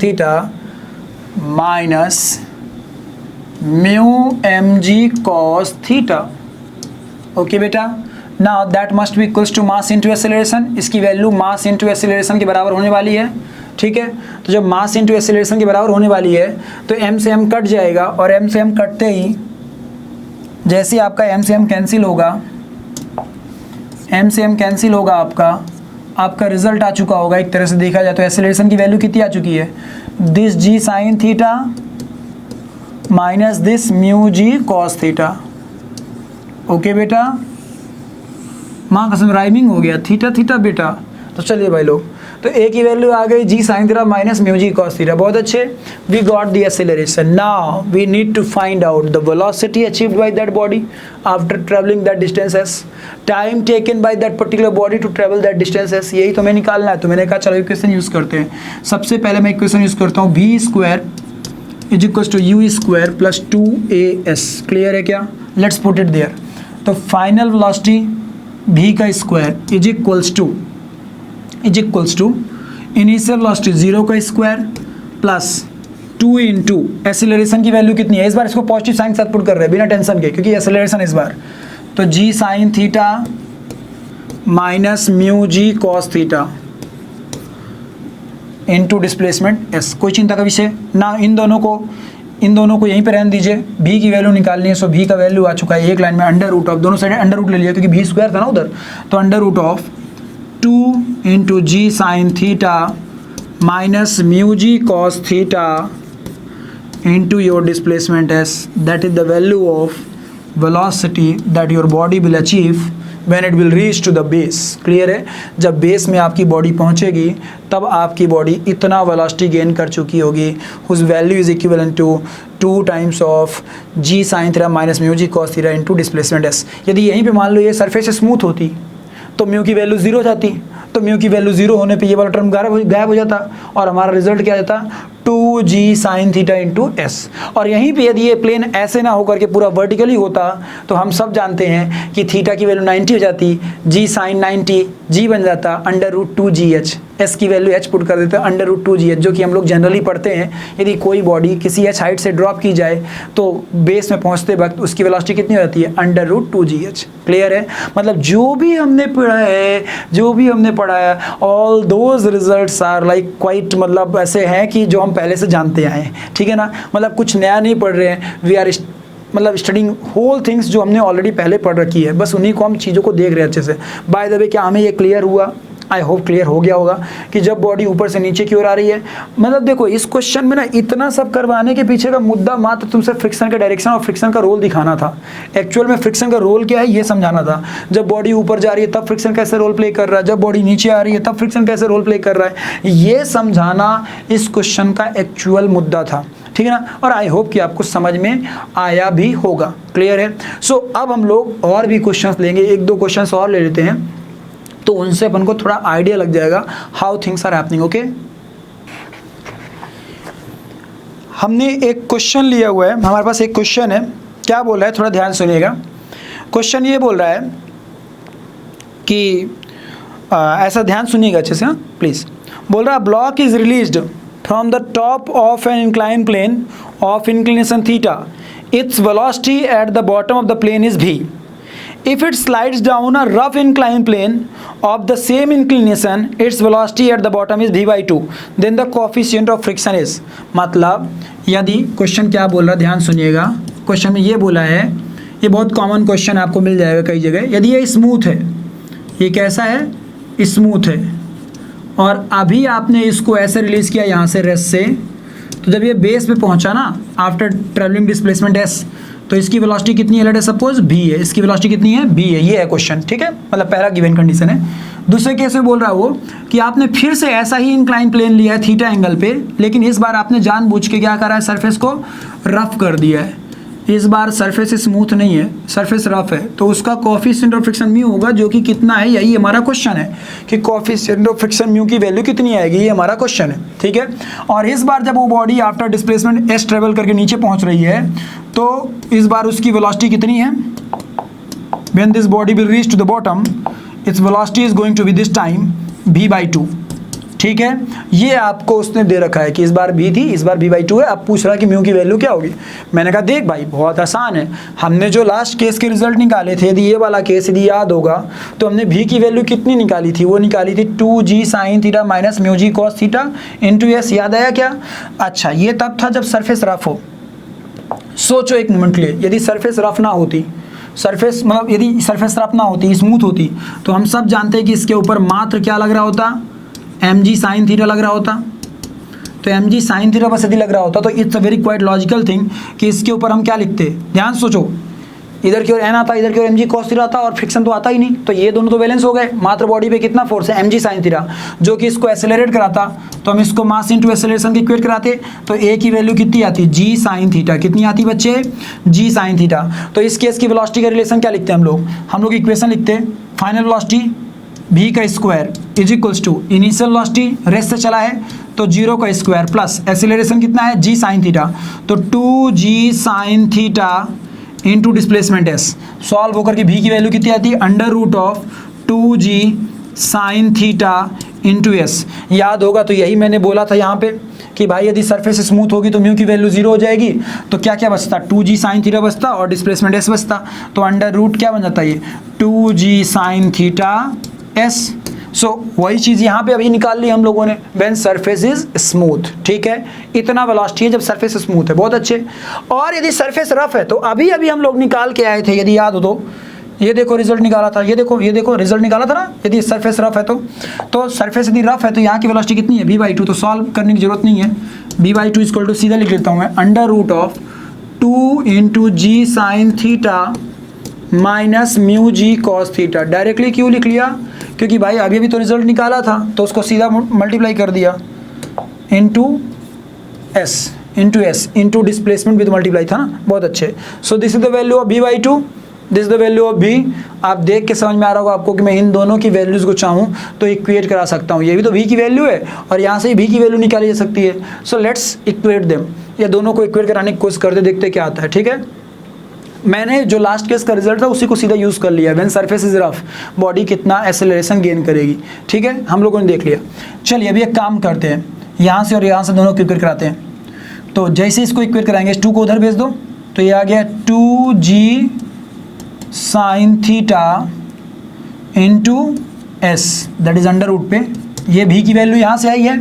theta minus mu mg cos theta. Okay बेटा, now that must be equals to mass into acceleration. इसकी वैल्यू मास इंटू एक्सेलरेशन के बराबर होने वाली है, ठीक है। तो जब मास इंटू एक्सेलरेशन के बराबर होने वाली है तो m से m कट जाएगा, और m से m कटते ही जैसे आपका m से m कैंसिल होगा, m से m कैंसिल होगा, आपका रिजल्ट आ चुका होगा। एक तरह से देखा जाए तो एक्सेलरेशन की वैल्यू कितनी आ चुकी है, this g sine theta minus this mu g cos theta. Okay बेटा, माँ कसम राइमिंग हो गया, थीटा थीटा बेटा। तो चलिए भाई लोग, तो ए की वैल्यू आ गई g sine theta minus mu g cos theta. बहुत अच्छे, we got the acceleration. Now we need to find out the velocity achieved by that body after travelling that distances, time taken by that particular body to travel that distances. यही तो हमें निकालना है। तो मैंने कहा चलो इक्वेशन यूज़ करते हैं। सबसे पहले मैं इक्वेशन यूज़ करता हूँ, v square is equals to u square plus 2as। Clear है क्या? Let's put it there. तो फाइनल वेलोसिटी v का square is equals to initial velocity 0 का स्क्वायर प्लस 2 इंटू एक्सेलरेशन की वैल्यू कितनी है। इस बार इसको पॉजिटिव साइन के साथ पुट कर रहे हैं बिना टेंशन के, क्योंकि एक्सेलरेशन इस बार तो g sine theta minus mu g cos theta into displacement s। कोई चिंता का विषय ना। इन दोनों को यहीं पे रहने दीजिए। v की वैल्यू निकालनी है, सो v का वैल्यू आ चुका है एक लाइन में अंडर रूट ऑफ, दोनों साइड अंडर रूट ले लिया क्योंकि v स्क्वायर था ना उधर, तो under root of 2 into g sine theta minus mu ji cos theta into your displacement s, that is the value of velocity that your body will achieve when it will reach to the base। Clear है? जब बेस में आपकी बॉडी पहुंचेगी तब आपकी बॉडी इतना वेलोसिटी गेन कर चुकी होगी whose value is equivalent to 2 times of g sin theta minus mu ji cos theta into displacement s। यदि यहीं पे मान लो ये सरफेस स्मूथ होती तो म्यू की वैल्यू 0 जाती, तो म्यू की वैल्यू 0 होने पे ये वाला टर्म गायब हो जाता और हमारा रिजल्ट क्या जाता, 2g sine theta into S. और यहीं पे यदि ये प्लेन ऐसे ना होकर के पूरा वर्टिकली होता तो हम सब जानते हैं कि थीटा की वैल्यू 90 हो जाती, g साइन 90 g बन जाता अंडर रूट 2gh, s की वैल्यू h पुट कर देते हैं अंडर रूट 2gh, जो कि हम लोग जनरली पढ़ते हैं। यदि कोई बॉडी किसी h हाइट से ड्रॉप की जाए तो बेस में पहुंचते वक्त उसकी वेलोसिटी कितनी हो जाती है, अंडर रूट 2gh। क्लियर है? मतलब जो भी हमने पढ़ा है all those results are like quite, मतलब ऐसे हैं कि जो हम पहले से जानते आए हैं। ठीक है ना? मतलब कुछ नया नहीं पढ़ रहे हैं, वी आर मतलब स्टडिंग होल थिंग्स जो हमने ऑलरेडी पहले पढ़ रखी है, बस उन्हीं को हम चीज़ों को देख रहे हैं अच्छे से। बाय द वे क्या हमें ये क्लियर हुआ? आई होप क्लियर हो गया होगा कि जब बॉडी ऊपर से नीचे की ओर आ रही है, मतलब देखो इस क्वेश्चन में ना इतना सब करवाने के पीछे का मुद्दा मात्र तुमसे फ्रिक्शन का डायरेक्शन और फ्रिक्शन का रोल दिखाना था। एक्चुअल में फ्रिक्शन का रोल क्या है ये समझाना था। जब बॉडी ऊपर जा रही है तब फ्रिक्शन कैसे रोल प्ले कर रहा है, जब बॉडी नीचे आ रही है तब फ्रिक्शन कैसे रोल प्ले कर रहा है, ये समझाना इस क्वेश्चन का एक्चुअल मुद्दा था। ठीक है ना? और आई होप कि आपको समझ में आया भी होगा। क्लियर है? सो अब हम लोग और भी क्वेश्चंस लेंगे, 1-2 क्वेश्चंस और ले लेते हैं, तो उनसे अपन को थोड़ा आइडिया लग जाएगा how things are happening. Okay, हमने एक क्वेश्चन लिया हुआ है, हमारे पास एक क्वेश्चन है। क्या बोल रहा है, थोड़ा ध्यान सुनिएगा। क्वेश्चन ये बोल रहा है कि ऐसा ध्यान सुनिएगा अच्छे से, प्लीज। बोल रहा है block is released from the top of an inclined plane of inclination theta, its velocity at the bottom of the plane is v. If it slides down a rough inclined plane of the same inclination, its velocity at the bottom is v by 2. Then the coefficient of friction is। मतलब यदि क्वेश्चन क्या बोल रहा है, ध्यान सुनिएगा। क्वेश्चन में ये बोला है, ये बहुत कॉमन क्वेश्चन आपको मिल जाएगा कई जगह। यदि ये स्मूथ है, ये कैसा है, स्मूथ है, और अभी आपने इसको ऐसे रिलीज किया यहाँ से रेस्ट से, तो जब ये बेस पे पहुँचा ना आफ्टर ट्रेवलिंग डिस्प्लेसमेंट s, तो इसकी वेलोसिटी कितनी है, लेट अस सपोज v है, इसकी वेलोसिटी कितनी है, v है। ये है क्वेश्चन। ठीक है? मतलब पहला गिवन कंडीशन है। दूसरे केस में बोल रहा है वो कि आपने फिर से ऐसा ही इंक्लाइन प्लेन लिया है थीटा एंगल पे, लेकिन इस बार आपने जानबूझ के क्या करा है, सरफेस को रफ कर दिया है। इस बार सरफेस स्मूथ नहीं है, सरफेस रफ है, तो उसका कोएफिशिएंट ऑफ फ्रिक्शन म्यू होगा, जो कि कितना है, यही हमारा क्वेश्चन है कि कोएफिशिएंट ऑफ फ्रिक्शन म्यू की वैल्यू कितनी आएगी, ये हमारा क्वेश्चन है, ठीक है। और इस बार जब वो body after displacement S travel करके नीचे पहुंच रही है, तो इस बार उसकी वेलोसिटी कितनी है, when this body will reach to the bottom it's velocity is going to be this time v/2, ठीक है। ये आपको उसने दे रखा है कि इस बार v थी, इस बार v/2 है। अब पूछ रहा है कि म्यू की वैल्यू क्या होगी। मैंने कहा देख भाई बहुत आसान है, हमने जो लास्ट केस के रिजल्ट निकाले थे, यदि ये वाला केस यदि याद होगा तो हमने v की वैल्यू कितनी निकाली थी, वो निकाली थी 2g sin theta minus mu जी कॉस थीटा इंटू एस। याद आया क्या? अच्छा, ये तब था जब सरफेस रफ हो। सोचो एक मोमेंट के लिए, यदि सरफेस रफ ना होती, सरफेस मतलब यदि सरफेस रफ ना होती, स्मूथ होती, तो हम सब जानते हैं कि इसके ऊपर मात्र क्या लग रहा होता, mg sin थीटा लग रहा होता। तो mg sin थीटा बस यदि लग रहा होता तो it's a very quite logical thing कि इसके ऊपर हम क्या लिखते। ध्यान सोचो, इधर की ओर n आता, इधर की ओर mg cos थीटा आता, और फ्रिक्शन तो आता ही नहीं, तो ये दोनों तो बैलेंस हो गए। मात्र बॉडी पे कितना फोर्स है, mg sin थीटा, जो कि इसको एक्सेलरेट कराता, तो हम इसको मास इनटू एक्सेलरेशन की इक्वेट कराते, तो a की वैल्यू कितनी आती, g sin थीटा। कितनी आती बच्चे, g sin थीटा। तो इस केस की वेलोसिटी का रिलेशन क्या लिखते हैं हम लोग इक्वेशन लिखते, फाइनल वेलोसिटी v का square is equals to initial velocity, rest से चला है तो 0 का स्क्वायर प्लस एक्सेलरेशन कितना है, g sin थीटा, तो 2g sin theta into displacement s। Solve होकर के v की वैल्यू कितनी आती है, under root of 2g sin theta into s। याद होगा तो यही मैंने बोला था यहाँ पे कि भाई यदि सरफेस स्मूथ होगी तो म्यू की वैल्यू 0 हो जाएगी, तो क्या क्या बचता, 2g sin थीटा बचता और डिस्प्लेसमेंट s बचता, तो अंडर रूट क्या बन जाता है, ये 2g sin थीटा s। सो वही चीज़ यहाँ पे अभी निकाल ली हम लोगों ने, व्हेन सरफेस इज स्मूथ, ठीक है। इतना वेलोसिटी है जब सरफेस स्मूथ है, बहुत अच्छे। और यदि सरफेस रफ है तो अभी अभी हम लोग निकाल के आए थे, यदि याद हो तो, ये देखो रिजल्ट निकाला था, ये देखो रिजल्ट निकाला था ना, यदि सरफेस रफ है तो सरफेस यदि रफ है तो यहाँ की वेलोसिटी कितनी है, v/2। तो सॉल्व करने की जरूरत नहीं है, v/2 इक्वल टू सीधा लिख देता हूँ मैं, under root of 2 into g sin theta minus mu ji cos theta. Directly क्यों लिख लिया, क्योंकि भाई अभी अभी तो रिजल्ट निकाला था, तो उसको सीधा मल्टीप्लाई कर दिया इंटू एस इंटू डिस्प्लेसमेंट भी तो मल्टीप्लाई था ना, बहुत अच्छे। So this is the value of v/2, this is the value of v। आप देख के समझ में आ रहा होगा आपको कि मैं इन दोनों की वैल्यूज़ को चाहूँ तो इक्वेट करा सकता हूँ। ये भी तो v की वैल्यू है और यहाँ से ही v की वैल्यू निकाली जा सकती है। सो लेट्स इक्वेट देम, ये दोनों को इक्वेट कराने की कोशिश करते, देखते क्या आता है, ठीक है। मैंने जो लास्ट केस का रिजल्ट था उसी को सीधा यूज़ कर लिया, when surface is rough body कितना एक्सेलरेशन गेन करेगी, ठीक है, हम लोगों ने देख लिया। चलिए अभी एक काम करते हैं, यहाँ से और यहाँ से दोनों को इक्वेट कराते हैं। तो जैसे इसको इक्वेट कराएंगे, इस 2 को उधर भेज दो, तो ये आ गया 2g sin theta into s, that is under root पे। ये v की वैल्यू यहाँ से आई है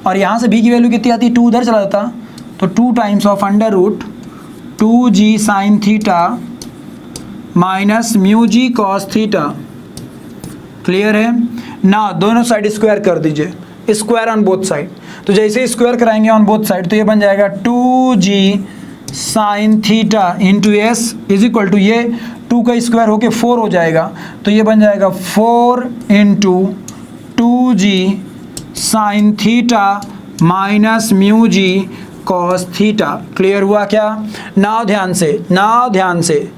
और यहाँ से v की वैल्यू कितनी आती, 2 उधर चला जाता, तो 2 times of under root 2g sin theta minus mu ji cos theta. Clear है ना? दोनों साइड स्क्वायर कर दीजिए, स्क्वायर ऑन बोथ साइड। तो जैसे स्क्वायर कराएंगे ऑन बोथ साइड तो ये बन जाएगा 2g sin theta into s is equal to, ये 2 का स्क्वायर होके 4 हो जाएगा, तो ये बन जाएगा 4 into 2g sin theta minus mu जी कॉस थीटा। क्लियर हुआ क्या? नाव ध्यान से,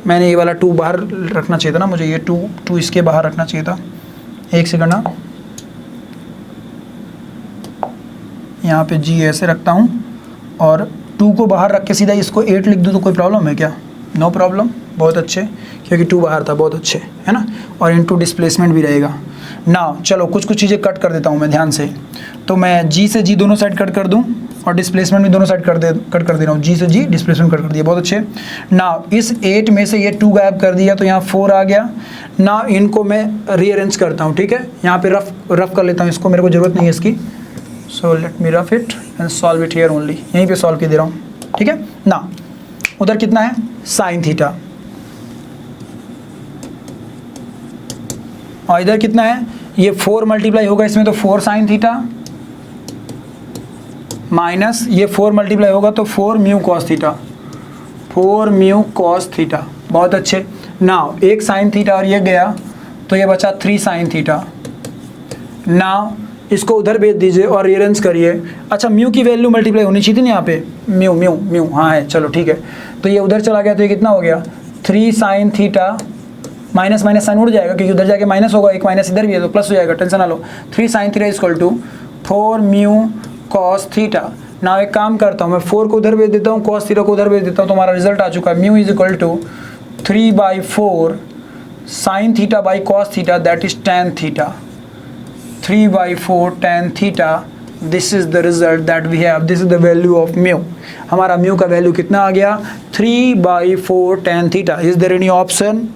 मैंने ये वाला 2 बाहर रखना चाहिए था ना, मुझे ये 2 इसके बाहर रखना चाहिए था। एक सेकंड ना, यहाँ पे g ऐसे रखता हूँ और 2 को बाहर रख के सीधा इसको 8 लिख दूँ तो कोई प्रॉब्लम है क्या? नो प्रॉब्लम, बहुत अच्छे, क्योंकि 2 बाहर था, बहुत अच्छे है ना। और इनटू डिस्प्लेसमेंट भी रहेगा ना। चलो कुछ चीज़ें कट कर देता हूँ मैं ध्यान से, तो मैं g से g दोनों साइड कट कर दूँ और डिस्प्लेसमेंट भी दोनों साइड कट कर दे रहा हूँ, g से g डिस्प्लेसमेंट कट कर दिया, बहुत अच्छे। ना इस 8 में से ये 2 गायब कर दिया तो यहाँ 4 आ गया ना। इनको मैं रीअरेंज करता हूँ, ठीक है, यहाँ पे रफ कर लेता हूँ इसको, मेरे को ज़रूरत नहीं है इसकी। So let me rough it and solve it here only, यहीं पे सॉल्व कर दे रहा हूँ, ठीक है ना। उधर कितना है, साइन थीटा, और इधर कितना है, ये 4 मल्टीप्लाई होगा इसमें तो 4 साइन थीटा माइनस ये 4 मल्टीप्लाई होगा तो 4 mu cos theta, 4 mu cos theta, बहुत अच्छे। नाउ एक साइन थीटा और ये गया तो ये बचा 3 साइन थीटा। नाउ इसको उधर भेज दीजिए और रीअरेंज करिए। अच्छा म्यू की वैल्यू मल्टीप्लाई होनी चाहिए थी ना यहाँ पे, म्यू म्यू म्यू, हाँ है, चलो ठीक है। तो ये उधर चला गया तो ये कितना हो गया 3 sin theta, minus minus sign उड़ जाएगा क्योंकि उधर जाके माइनस होगा, एक माइनस इधर भी है तो प्लस हो जाएगा, टेंशन ना लो। 3 sin theta equal to 4 mu cos theta. ना एक काम करता हूँ मैं 4 को उधर भेज देता हूँ, कॉस थीटा को उधर भेज देता हूँ, तो हमारा रिजल्ट आ चुका है mu is equal to 3/4 sin theta by cos theta, that is tan theta. 3/4 tan theta, this is the result that we have, this is the value of mu. हमारा म्यू का वैल्यू कितना आ गया 3/4 tan theta. Is there any option?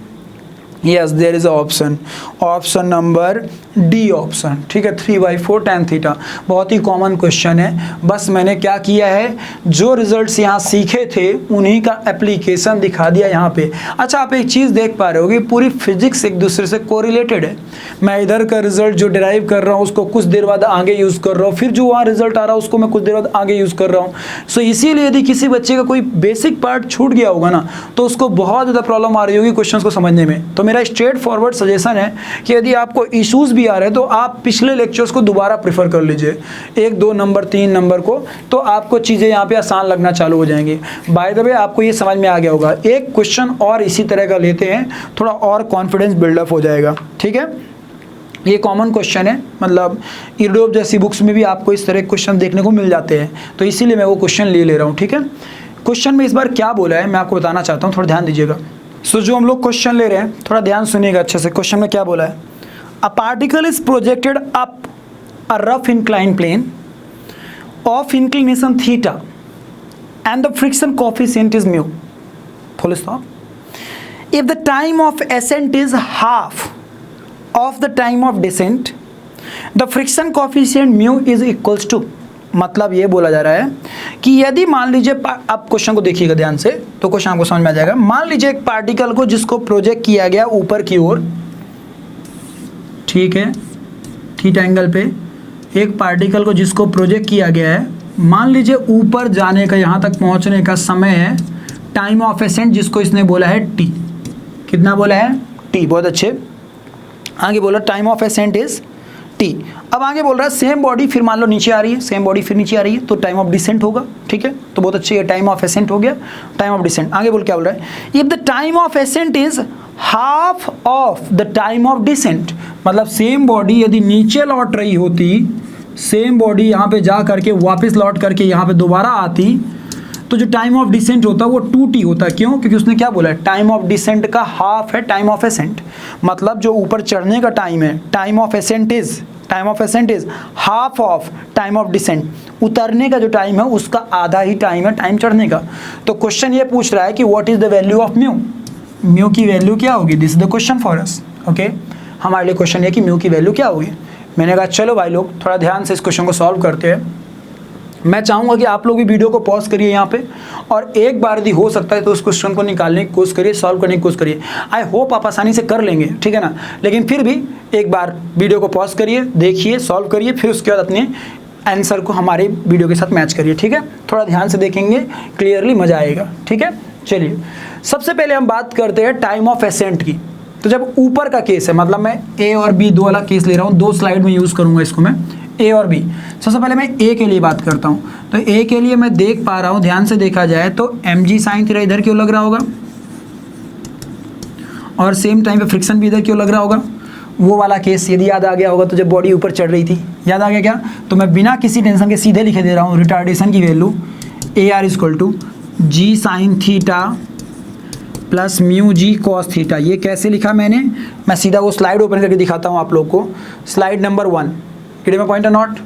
Yes there is option, option number D option, ठीक है 3/4 tan थीटा। बहुत ही कॉमन क्वेश्चन है, बस मैंने क्या किया है जो रिजल्ट्स यहाँ सीखे थे उन्हीं का एप्लीकेशन दिखा दिया यहाँ पे। अच्छा आप एक चीज़ देख पा रहे हो कि पूरी फिजिक्स एक दूसरे से कोरिलेटेड है। मैं इधर का रिजल्ट जो डिराइव कर रहा हूँ उसको कुछ देर बाद आगे यूज़ कर रहा हूँ, फिर जो वहाँ रिजल्ट आ रहा है उसको मैं कुछ देर बाद आगे यूज़ कर रहा हूँ। सो इसीलिए यदि किसी बच्चे का कोई बेसिक पार्ट छूट गया होगा ना तो उसको बहुत ज़्यादा प्रॉब्लम आ रही होगी क्वेश्चन को समझने में। तो मेरा स्ट्रेट फॉरवर्ड सजेशन है कि यदि आपको इश्यूज भी आ रहे हैं तो आप पिछले लेक्चर्स को दोबारा प्रेफर कर लीजिए, 1, 2 नंबर 3 नंबर को, तो आपको चीज़ें यहाँ पे आसान लगना चालू हो जाएंगी। बाय द वे आपको ये समझ में आ गया होगा। एक क्वेश्चन और इसी तरह का लेते हैं, थोड़ा और कॉन्फिडेंस बिल्डअप हो जाएगा, ठीक है। ये कॉमन क्वेश्चन है, मतलब ईडोप जैसी बुक्स में भी आपको इस तरह क्वेश्चन देखने को मिल जाते हैं, तो इसीलिए मैं वो क्वेश्चन ले रहा हूँ, ठीक है। क्वेश्चन में इस बार क्या बोला है मैं आपको बताना चाहता हूँ, थोड़ा ध्यान दीजिएगा। सो जो हम लोग क्वेश्चन ले रहे हैं थोड़ा ध्यान सुनिएगा अच्छे से। क्वेश्चन में क्या बोला है, a particle is projected up a rough incline plane of inclination theta and the friction coefficient is mu, full stop. If the time of ascent is half of the time of descent, the friction coefficient mu is equals to, मतलब ये बोला जा रहा है कि यदि मान लीजिए, आप क्वेश्चन को देखिएगा ध्यान से तो क्वेश्चन आपको समझ में आ जाएगा। मान लीजिए एक पार्टिकल को जिसको प्रोजेक्ट किया गया ऊपर की ओर, ठीक है, थीटा एंगल पे एक पार्टिकल को जिसको प्रोजेक्ट किया गया है, मान लीजिए ऊपर जाने का, यहाँ तक पहुँचने का समय है टाइम ऑफ एसेंट जिसको इसने बोला है टी। कितना बोला है? टी। बहुत अच्छे। आगे बोला time of ascent is T. अब आगे बोल रहा है सेम बॉडी फिर मान लो नीचे आ रही है, सेम बॉडी फिर नीचे आ रही है तो टाइम ऑफ डिसेंट होगा, ठीक है। तो बहुत अच्छी है, टाइम ऑफ एसेंट हो गया, टाइम ऑफ डिसेंट। आगे बोल क्या बोल रहा है, if the time of ascent is half of the time of descent, मतलब सेम बॉडी यदि नीचे लौट रही होती, सेम बॉडी यहाँ पे जा करके वापस लौट करके यहाँ पे दोबारा आती, तो जो टाइम ऑफ डिसेंट होता है वो 2t होता है। क्यों? क्योंकि उसने क्या बोला है, टाइम ऑफ डिसेंट का हाफ है टाइम ऑफ एसेंट, मतलब जो ऊपर चढ़ने का टाइम है, time of ascent is half of time of descent, उतरने का जो टाइम है उसका आधा ही टाइम है टाइम चढ़ने का। तो क्वेश्चन ये पूछ रहा है कि what is the value of mu, mu की वैल्यू क्या होगी। This is the question for us, okay. हमारे लिए क्वेश्चन है कि म्यू की वैल्यू क्या होगी। मैंने कहा चलो भाई लोग थोड़ा ध्यान से इस क्वेश्चन को सॉल्व करते हैं। मैं चाहूँगा कि आप लोग भी वीडियो को पॉज करिए यहाँ पे और एक बार यदि हो सकता है तो उस क्वेश्चन को निकालने की कोशिश करिए, सॉल्व करने की कोशिश करिए। आई होप आप आसानी से कर लेंगे, ठीक है ना। लेकिन फिर भी एक बार वीडियो को पॉज करिए, देखिए, सॉल्व करिए, फिर उसके बाद अपने आंसर को हमारे वीडियो के साथ मैच करिए, ठीक है। थोड़ा ध्यान से देखेंगे, क्लियरली मज़ा आएगा, ठीक है। चलिए सबसे पहले हम बात करते हैं टाइम ऑफ एसेंट की। तो जब ऊपर का केस है, मतलब मैं ए और बी दो अलग केस ले रहा हूँ, 2 स्लाइड में यूज़ करूँगा इसको मैं, ए और बी। सबसे पहले मैं ए के लिए बात करता हूँ। तो ए के लिए मैं देख पा रहा हूँ, ध्यान से देखा जाए तो mg साइन थीटा इधर क्यों लग रहा होगा और सेम टाइम पे फ्रिक्शन भी इधर क्यों लग रहा होगा। वो वाला केस यदि याद आ गया होगा तो जब बॉडी ऊपर चढ़ रही थी, याद आ गया क्या। तो मैं बिना किसी टेंशन के सीधे लिखे दे रहा हूँ रिटार्डेशन की value AR equal to g sine theta plus mu ji cos theta. ये कैसे लिखा मैंने, मैं सीधा वो स्लाइड ओपन करके दिखाता हूँ आप लोग को। स्लाइड नंबर 1, किड में पॉइंट नॉट,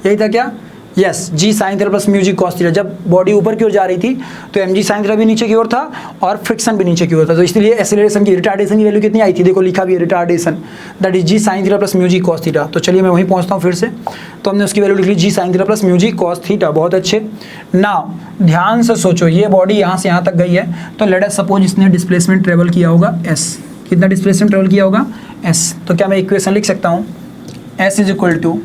यही था क्या। यस, जी साइन थीटा प्लस म्यू जी कॉस थीटा। जब बॉडी ऊपर की ओर जा रही थी तो एम जी साइन थीटा भी नीचे की ओर था और फ्रिक्शन भी नीचे की ओर था, तो इसलिए एक्सेलरेशन की, रिटार्डेशन की वैल्यू कितनी आई थी, देखो लिखा भी है retardation, that is g sine theta plus mu ji cos theta. तो चलिए मैं वहीं पहुंचता हूँ फिर से। तो हमने उसकी वैल्यू लिख ली जी साइन थीटा प्लस म्यू जी कॉस थीटा। बहुत अच्छे। नाउ ध्यान से सोचो, ये बॉडी यहाँ से यहाँ तक गई है, तो लेट अस सपोज इसने डिस्प्लेसमेंट ट्रेवल किया होगा s। कितना डिस्प्लेसमेंट ट्रेवल किया होगा s। तो क्या मैं इक्वेशन लिख सकता हूँ, s is equal to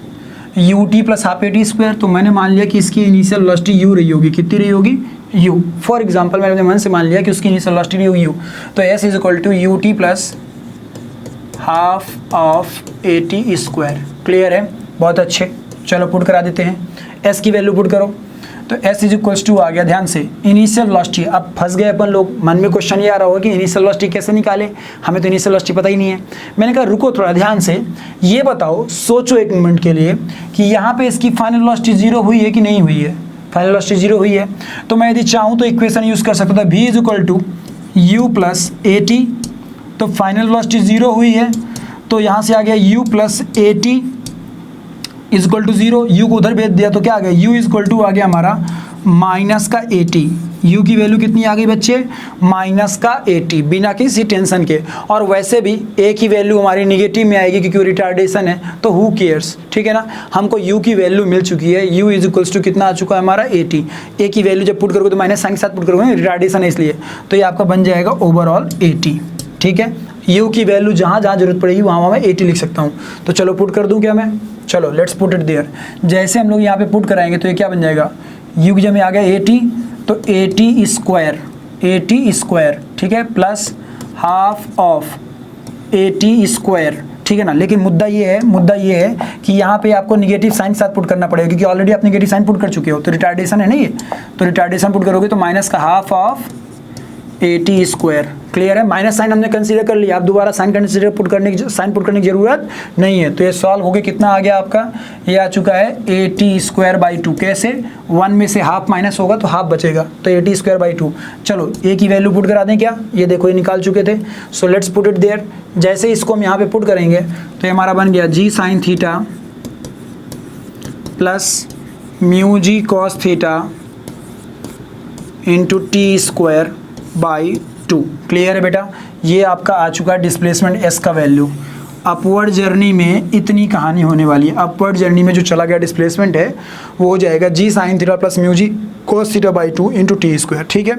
u t plus half a t square. तो मैंने मान लिया कि इसकी इनिशियल वेलोसिटी यू रही होगी, कितनी रही होगी, u। फॉर एग्जांपल मैंने अपने मन से मान लिया कि उसकी इनिशियल वेलोसिटी रही होगी u, तो s is equal to u t plus half of a t square. Clear है। बहुत अच्छे, चलो पुट करा देते हैं। एस की वैल्यू पुट करो, तो एस इज इक्वल्स टू आ गया, ध्यान से इनिशियल वेलोसिटी। अब फंस गए अपन लोग, मन में क्वेश्चन ये आ रहा होगा कि इनिशियल वेलोसिटी कैसे निकाले, हमें तो इनिशियल वेलोसिटी पता ही नहीं है। मैंने कहा रुको थोड़ा ध्यान से, ये बताओ, सोचो एक मिनट के लिए कि यहाँ पे इसकी फाइनल वेलोसिटी 0 हुई है कि नहीं हुई है। फाइनल वेलोसिटी 0 हुई है, तो मैं यदि चाहूँ तो इक्वेशन यूज़ कर सकता था, v is equal to u plus a t. तो फाइनल वेलोसिटी 0 हुई है, तो यहाँ से आ गया u plus a t is equal to 0। U को उधर भेज दिया तो क्या आ गया, u इज इक्वल टू आ गया हमारा माइनस का 80। u की वैल्यू कितनी आ गई बच्चे, माइनस का 80, बिना किसी टेंशन के। और वैसे भी a की वैल्यू हमारी निगेटिव में आएगी क्योंकि रिटार्डेशन है, तो हु केयर्स, ठीक है ना। हमको u की वैल्यू मिल चुकी है, u इज इक्वल्स टू कितना आ चुका है हमारा 80। a की वैल्यू जब पुट करोगे तो माइनस साइन के साथ पुट करोगे, रिटार्डेशन है इसलिए, तो ये आपका बन जाएगा ओवरऑल 80, ठीक है। u की वैल्यू जहाँ जहाँ जरूरत पड़ेगी वहाँ मैं 80 लिख सकता हूँ। तो चलो पुट कर दूँ क्या मैं, चलो लेट्स पुट इट देयर। जैसे हम लोग यहाँ पे पुट कराएंगे तो ये क्या बन जाएगा, u की जगह में आ गया 80, तो 80 स्क्वायर, ठीक है, प्लस हाफ ऑफ 80 स्क्वायर, ठीक है ना। लेकिन मुद्दा ये है कि यहाँ पे आपको निगेटिव साइन के साथ पुट करना पड़ेगा क्योंकि ऑलरेडी आप निगेटिव साइन पुट कर चुके हो, तो रिटार्डेशन है ना ये, तो रिटार्डेशन पुट करोगे तो माइनस का हाफ ऑफ 80 स्क्वायर। क्लियर है, माइनस साइन हमने कंसीडर कर लिया, आप दोबारा साइन पुट करने की जरूरत नहीं है। तो ये सॉल्व हो गया, कितना आ गया आपका, ये आ चुका है 80 स्क्वायर बाई 2। कैसे, 1 में से हाफ माइनस होगा तो हाफ बचेगा, तो 80 स्क्वायर बाई 2। चलो a की वैल्यू पुट करा दें क्या, ये देखो ये निकाल चुके थे, so let's put it there. जैसे इसको हम यहाँ पे पुट करेंगे तो ये हमारा बन गया g sine theta plus mu ji cos theta into t square by 2। Clear है बेटा, ये आपका आ चुका है डिस्प्लेसमेंट s का वैल्यू। अपवर्ड जर्नी में इतनी कहानी होने वाली है, अपवर्ड जर्नी में जो चला गया डिस्प्लेसमेंट है वो हो जाएगा g sine theta plus mu g cos theta by 2 into t square, ठीक है।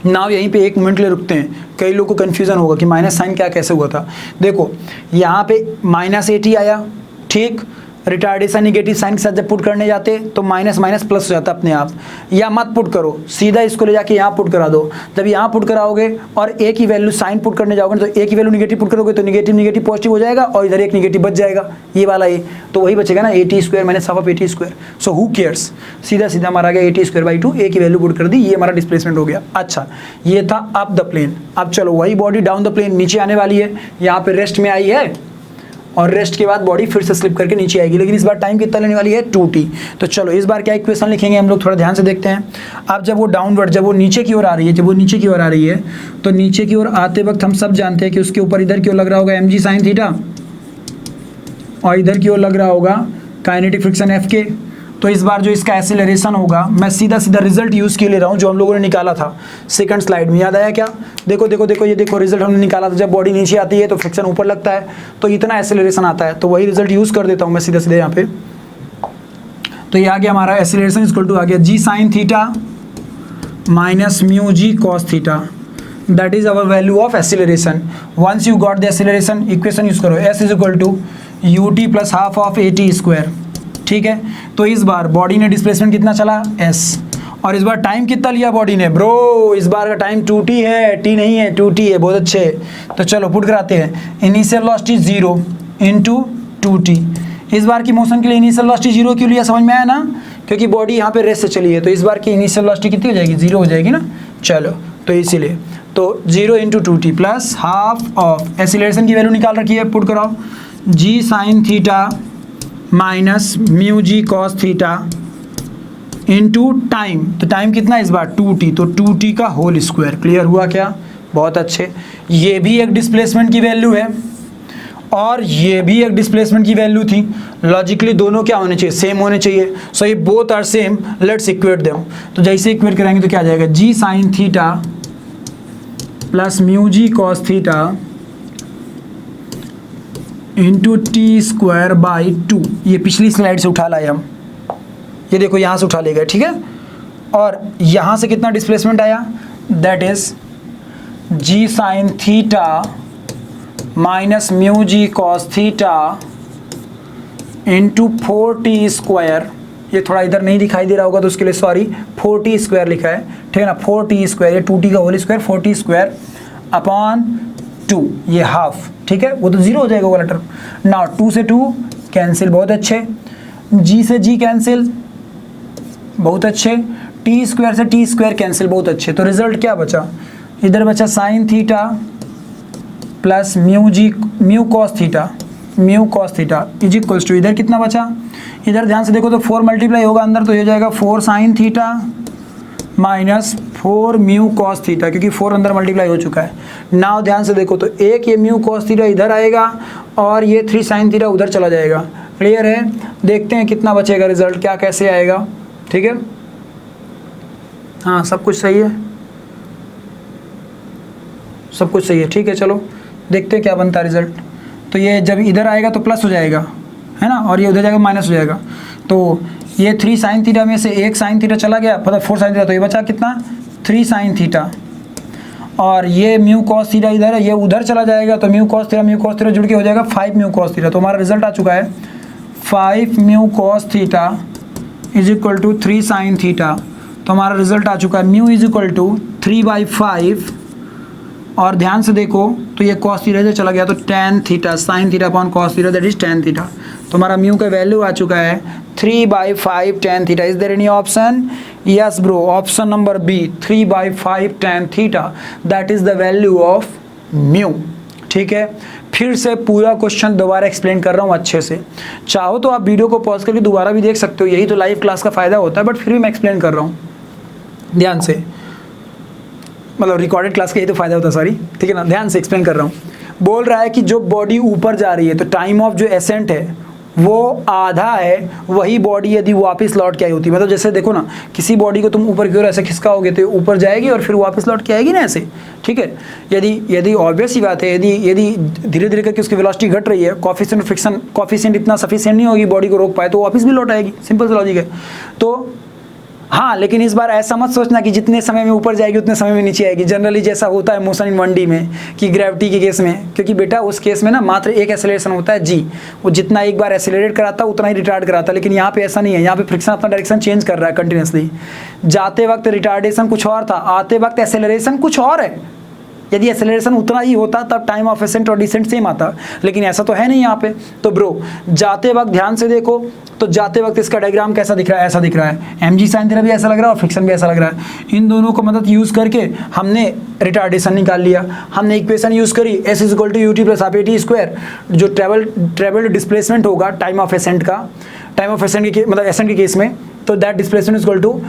नाउ यहीं पे एक मिनट के लिए रुकते हैं, कई लोगों को कन्फ्यूज़न होगा कि माइनस साइन क्या कैसे हुआ था। देखो यहाँ पे माइनस 80 आया, ठीक, रिटार्डेशन निगेटिव साइन के साथ जब पुट करने जाते तो माइनस माइनस प्लस हो जाता अपने आप, या मत पुट करो, सीधा इसको ले जाके यहाँ पुट करा दो। जब यहाँ पुट कराओगे और a की वैल्यू साइन पुट करने जाओगे तो a की वैल्यू निगेटिव पुट करोगे तो निगेटिव पॉजिटिव हो जाएगा और इधर एक निगेटिव बच जाएगा, ये वाला a, तो वही बचेगा ना 80 square minus half of 80 square. So who cares, सीधा सीधा हमारा गया 80 स्क्वायर बाई 2, a की वैल्यू पुट कर दी, ये हमारा डिस्प्लेसमेंट हो गया। अच्छा, ये था अप द प्लेन। अब चलो वही बॉडी डाउन द प्लेन नीचे आने वाली है, यहाँ पे रेस्ट में आई है और रेस्ट के बाद बॉडी फिर से स्लिप करके नीचे आएगी, लेकिन इस बार टाइम कितना लेने वाली है 2t। तो चलो इस बार क्या इक्वेशन लिखेंगे हम लोग, थोड़ा ध्यान से देखते हैं। अब जब वो डाउनवर्ड, जब वो नीचे की ओर आ रही है, तो नीचे की ओर आते वक्त हम सब जानते हैं कि उसके ऊपर इधर की ओर लग रहा होगा mg साइन थीटा और इधर की ओर लग रहा होगा काइनेटिक फ्रिक्शन F के। तो इस बार जो इसका एक्सेलरेशन होगा, मैं सीधा सीधा रिजल्ट यूज़ किए ले रहा हूँ जो हम लोगों ने निकाला था सेकंड स्लाइड में, याद आया क्या, देखो देखो देखो, ये देखो रिजल्ट हमने निकाला था, जब बॉडी नीचे आती है तो फ्रिक्शन ऊपर लगता है, तो इतना एक्सेलरेशन आता है, तो वही रिजल्ट यूज़ कर देता हूँ मैं सीधा सीधा यहाँ पे। तो ये आ गया हमारा एक्सेलरेशन इक्वल टू आ गया g sine theta minus mu ji cos theta, that is our value of acceleration. Once you got the acceleration, equation use करो, s is equal to u t plus half of 80 square, ठीक है। तो इस बार बॉडी ने डिस्प्लेसमेंट कितना चला s, और इस बार टाइम कितना लिया बॉडी ने, ब्रो इस बार का टाइम 2t है, t नहीं है 2t है, बहुत अच्छे। तो चलो पुट कराते हैं, इनिशियल वेलोसिटी 0 इंटू 2t। इस बार की मोशन के लिए इनिशियल वेलोसिटी 0 क्यों लिया, समझ में आया ना, क्योंकि बॉडी यहाँ पे रेस्ट से चली है, तो इस बार की इनिशियल वेलोसिटी कितनी हो जाएगी, 0 हो जाएगी ना। चलो तो इसीलिए तो 0 into 2t plus half of, acceleration की वैल्यू निकाल रखी है, पुट कराओ, g sine theta minus mu जी कॉस थीटा इंटू टाइम, तो टाइम कितना इस बार 2t, तो 2t का होल स्क्वायर। क्लियर हुआ क्या, बहुत अच्छे। ये भी एक डिस्प्लेसमेंट की वैल्यू है और ये भी एक डिस्प्लेसमेंट की वैल्यू थी, लॉजिकली दोनों क्या होने चाहिए, सेम होने चाहिए। सो ये both are same, let's equate them. तो जैसे इक्वेट कराएंगे तो क्या आ जाएगा, g sine theta plus mu ji cos theta into t square by 2। ये पिछली स्लाइड से उठा लाए हम, ये देखो यहाँ से उठा ले गए, ठीक है। और यहाँ से कितना डिस्प्लेसमेंट आया, that is g sine theta minus mu ji cos theta into 4t square. ये थोड़ा इधर नहीं दिखाई दे रहा होगा तो उसके लिए सॉरी, 4t स्क्वायर लिखा है, ठीक है ना, 4t स्क्वायर, ये 2t का whole square, 4t square upon 2, ये हाफ, ठीक है, वो तो 0 हो जाएगा वाला टर्म। नाउ 2 से 2 कैंसिल, बहुत अच्छे। जी से जी कैंसिल, बहुत अच्छे। टी स्क्वायर से टी स्क्वायर कैंसिल, बहुत अच्छे। तो रिजल्ट क्या बचा, इधर बचा sine theta plus mu cos theta is equals to, इधर कितना बचा, इधर ध्यान से देखो तो 4 मल्टीप्लाई होगा अंदर, तो ये जाएगा 4 sign theta minus 4 mu cos theta, क्योंकि 4 अंदर मल्टीप्लाई हो चुका है। नाउ ध्यान से देखो तो एक ये म्यू कॉस थीटा इधर आएगा और ये 3 साइन थीटा उधर चला जाएगा। क्लियर है? देखते हैं कितना बचेगा रिजल्ट, क्या कैसे आएगा। ठीक है, हाँ सब कुछ सही है, सब कुछ सही है। ठीक है, चलो देखते हैं क्या बनता है रिजल्ट। तो ये जब इधर आएगा तो प्लस हो जाएगा, है ना, और ये उधर जाएगा माइनस हो जाएगा। तो ये 3 साइन थीटा में से एक साइन थीटा चला गया, मतलब 4 साइन थीटा, तो ये बचा कितना, 3 साइन थीटा। और ये म्यू कॉस थीटा इधर है, ये उधर चला जाएगा, तो म्यू कॉस थीटा जुड़ के हो जाएगा 5 म्यू कॉस थीटा। तो हमारा रिजल्ट आ चुका है 5 mu cos theta is equal to 3 sine theta. तो हमारा रिजल्ट आ चुका है म्यू इज इक्वल टू 3/5, और ध्यान से देखो तो ये कॉस थीटा इधर चला गया, तो tan theta sine theta upon cos theta that is tan theta. तो हमारा म्यू का वैल्यू आ चुका है 3/5 tan theta. Is there any option? Yes bro, option number B 3/5 tan theta that is the value of mu. ठीक है, फिर से पूरा क्वेश्चन दोबारा एक्सप्लेन कर रहा हूँ अच्छे से। चाहो तो आप वीडियो को पॉज करके दोबारा भी देख सकते हो, यही तो लाइव क्लास का फ़ायदा होता है, बट फिर भी मैं एक्सप्लेन कर रहा हूँ ध्यान से, मतलब रिकॉर्डेड क्लास का यही तो फायदा होता है, सॉरी। ठीक है ना, ध्यान से एक्सप्लेन कर रहा हूँ। बोल रहा है कि जो बॉडी ऊपर जा रही है तो टाइम ऑफ जो एसेंट है वो आधा है, वही बॉडी यदि वापस लौट के आई होती है, मतलब जैसे देखो ना, किसी बॉडी को तुम ऊपर की ओर ऐसे खिसकाओगे तो ऊपर जाएगी और फिर वापस लौट के आएगी ना ऐसे। ठीक है, यदि ऑब्वियस ही बात है, यदि धीरे धीरे करके उसकी वेलोसिटी घट रही है, कॉफिशिएंट इतना सफिशिएंट नहीं होगी बॉडी को रोक पाए, तो वापस भी लौट आएगी, सिंपल सा लॉजिक है। तो हाँ, लेकिन इस बार ऐसा मत सोचना कि जितने समय में ऊपर जाएगी उतने समय में नीचे आएगी। जनरली जैसा होता है मोशन इन 1D में कि ग्रेविटी के केस में, क्योंकि बेटा उस केस में ना मात्र एक एक्सेलरेशन होता है जी, वो जितना एक बार एक्सेलरेट कराता है उतना ही रिटार्ड कराता है। लेकिन यहाँ पे ऐसा नहीं है, यहाँ पे फ्रिक्शन अपना डायरेक्शन चेंज कर रहा है कंटिन्यूसली। जाते वक्त रिटार्डेशन कुछ और था, आते वक्त एक्सेलरेशन कुछ और है। यदि एक्सेलरेशन उतना ही होता तब टाइम ऑफ एसेंट और डिसेंट सेम आता, लेकिन ऐसा तो है नहीं यहाँ पे। तो ब्रो जाते वक्त ध्यान से देखो, तो जाते वक्त इसका डायग्राम कैसा दिख रहा है, ऐसा दिख रहा है। mg साइन थीटा भी ऐसा लग रहा है और फ्रिक्शन भी ऐसा लग रहा है। इन दोनों को मदद यूज़ करके हमने रिटार्डेशन निकाल लिया। हमने इक्वेशन यूज़ करी s is equal to u t plus half a t square, जो ट्रेवल डिस्प्लेसमेंट होगा टाइम ऑफ एसेंट का, टाइम ऑफ एसेंट के मतलब एसेंट के केस में, तो that displacement is equal to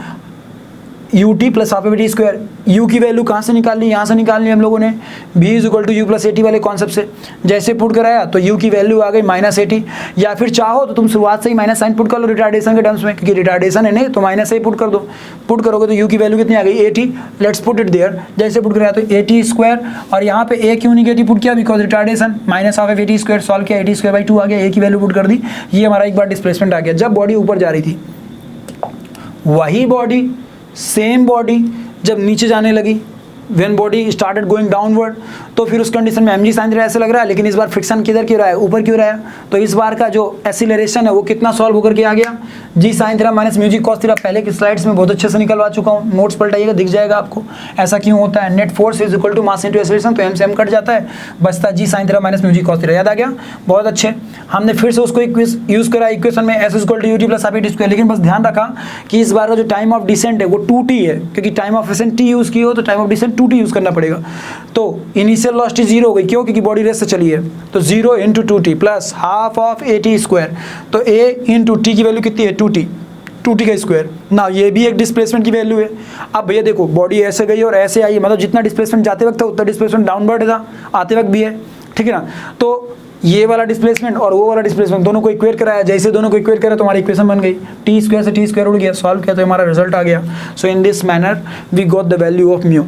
u t plus half a t square. U की वैल्यू कहाँ से निकालनी, यहाँ से निकालनी हम लोगों ने, v is equal to u plus a t वाले कॉन्सेप्ट से। जैसे पुट कराया तो u की वैल्यू आ गई -80, या फिर चाहो तो तुम शुरुआत से ही माइनस साइन पुट कर लो रिटार्डेशन के टर्म्स में, क्योंकि रिटार्डेशन है नहीं तो माइनस से ही पुट कर दो। पुट करोगे तो u की वैल्यू कितनी आ गई 80, लेट्स पुट इट देयर। जैसे पुट कराया तो 80 स्क्वायर, और यहाँ पे a क्यों निगेटिव पुट किया, because retardation minus half 80 square solve किया, 80 स्क्वायर बाई 2 आ गया, a की वैल्यू पुट कर दी। ये हमारा एक बार डिस्प्लेसमेंट आ गया जब बॉडी ऊपर जा रही थी। वही बॉडी, सेम बॉडी जब नीचे जाने लगी, when body started going downward, तो फिर उस कंडीशन में mg साइन थीटा ऐसे लग रहा है, लेकिन इस बार फ्रिक्शन किधर क्यों रहा है, ऊपर क्यों रहा है। तो इस बार का जो एक्सीलरेशन है वो कितना सॉल्व होकर के आ गया, g sine theta minus mu जी कॉस थीटा। पहले की स्लाइड्स में बहुत अच्छे से निकलवा चुका हूँ, नोट्स पलटाइएगा दिख जाएगा आपको ऐसा क्यों होता है। Net force is equal to mass into acceleration, तो m से m कट जाता है, बचता g sine theta minus mu जी कॉस थीटा। याद आ गया, बहुत अच्छे। हमने फिर से उसको यूज करा इक्वेशन में s is equal to u t plus half a t square, लेकिन बस ध्यान रखा कि इस बार का जो टाइम ऑफ डिसेंट है वो 2t है, क्योंकि time of accent t use की हो तो time of decent 2t use करना पड़ेगा। तो इनिशियल वेलोसिटी 0 हो गई, क्यों, क्योंकि बॉडी रेस से चली है। तो 0 into 2t plus half of 80 square, तो a इंटू टी की वैल्यू कितनी है 2t का स्क्वायर ना, ये भी एक डिस्प्लेसमेंट की वैल्यू है। अब भैया देखो बॉडी ऐसे गई और ऐसे आई, मतलब जितना डिस्प्लेसमेंट जाते वक्त था उतना डिस्प्लेसमेंट डाउनवर्ड था, आते वक्त भी है। ठीक है ना, तो ये वाला डिस्प्लेसमेंट और वो वाला डिस्प्लेसमेंट दोनों को इक्वेट कराया, जैसे दोनों को इक्वेट करा तो हमारी इक्वेशन बन गई, टी स्क्वायर से टी स्क्वायर उड़ गया, सॉल्व किया तो हमारा रिजल्ट आ गया। So in this manner we got the value of mu.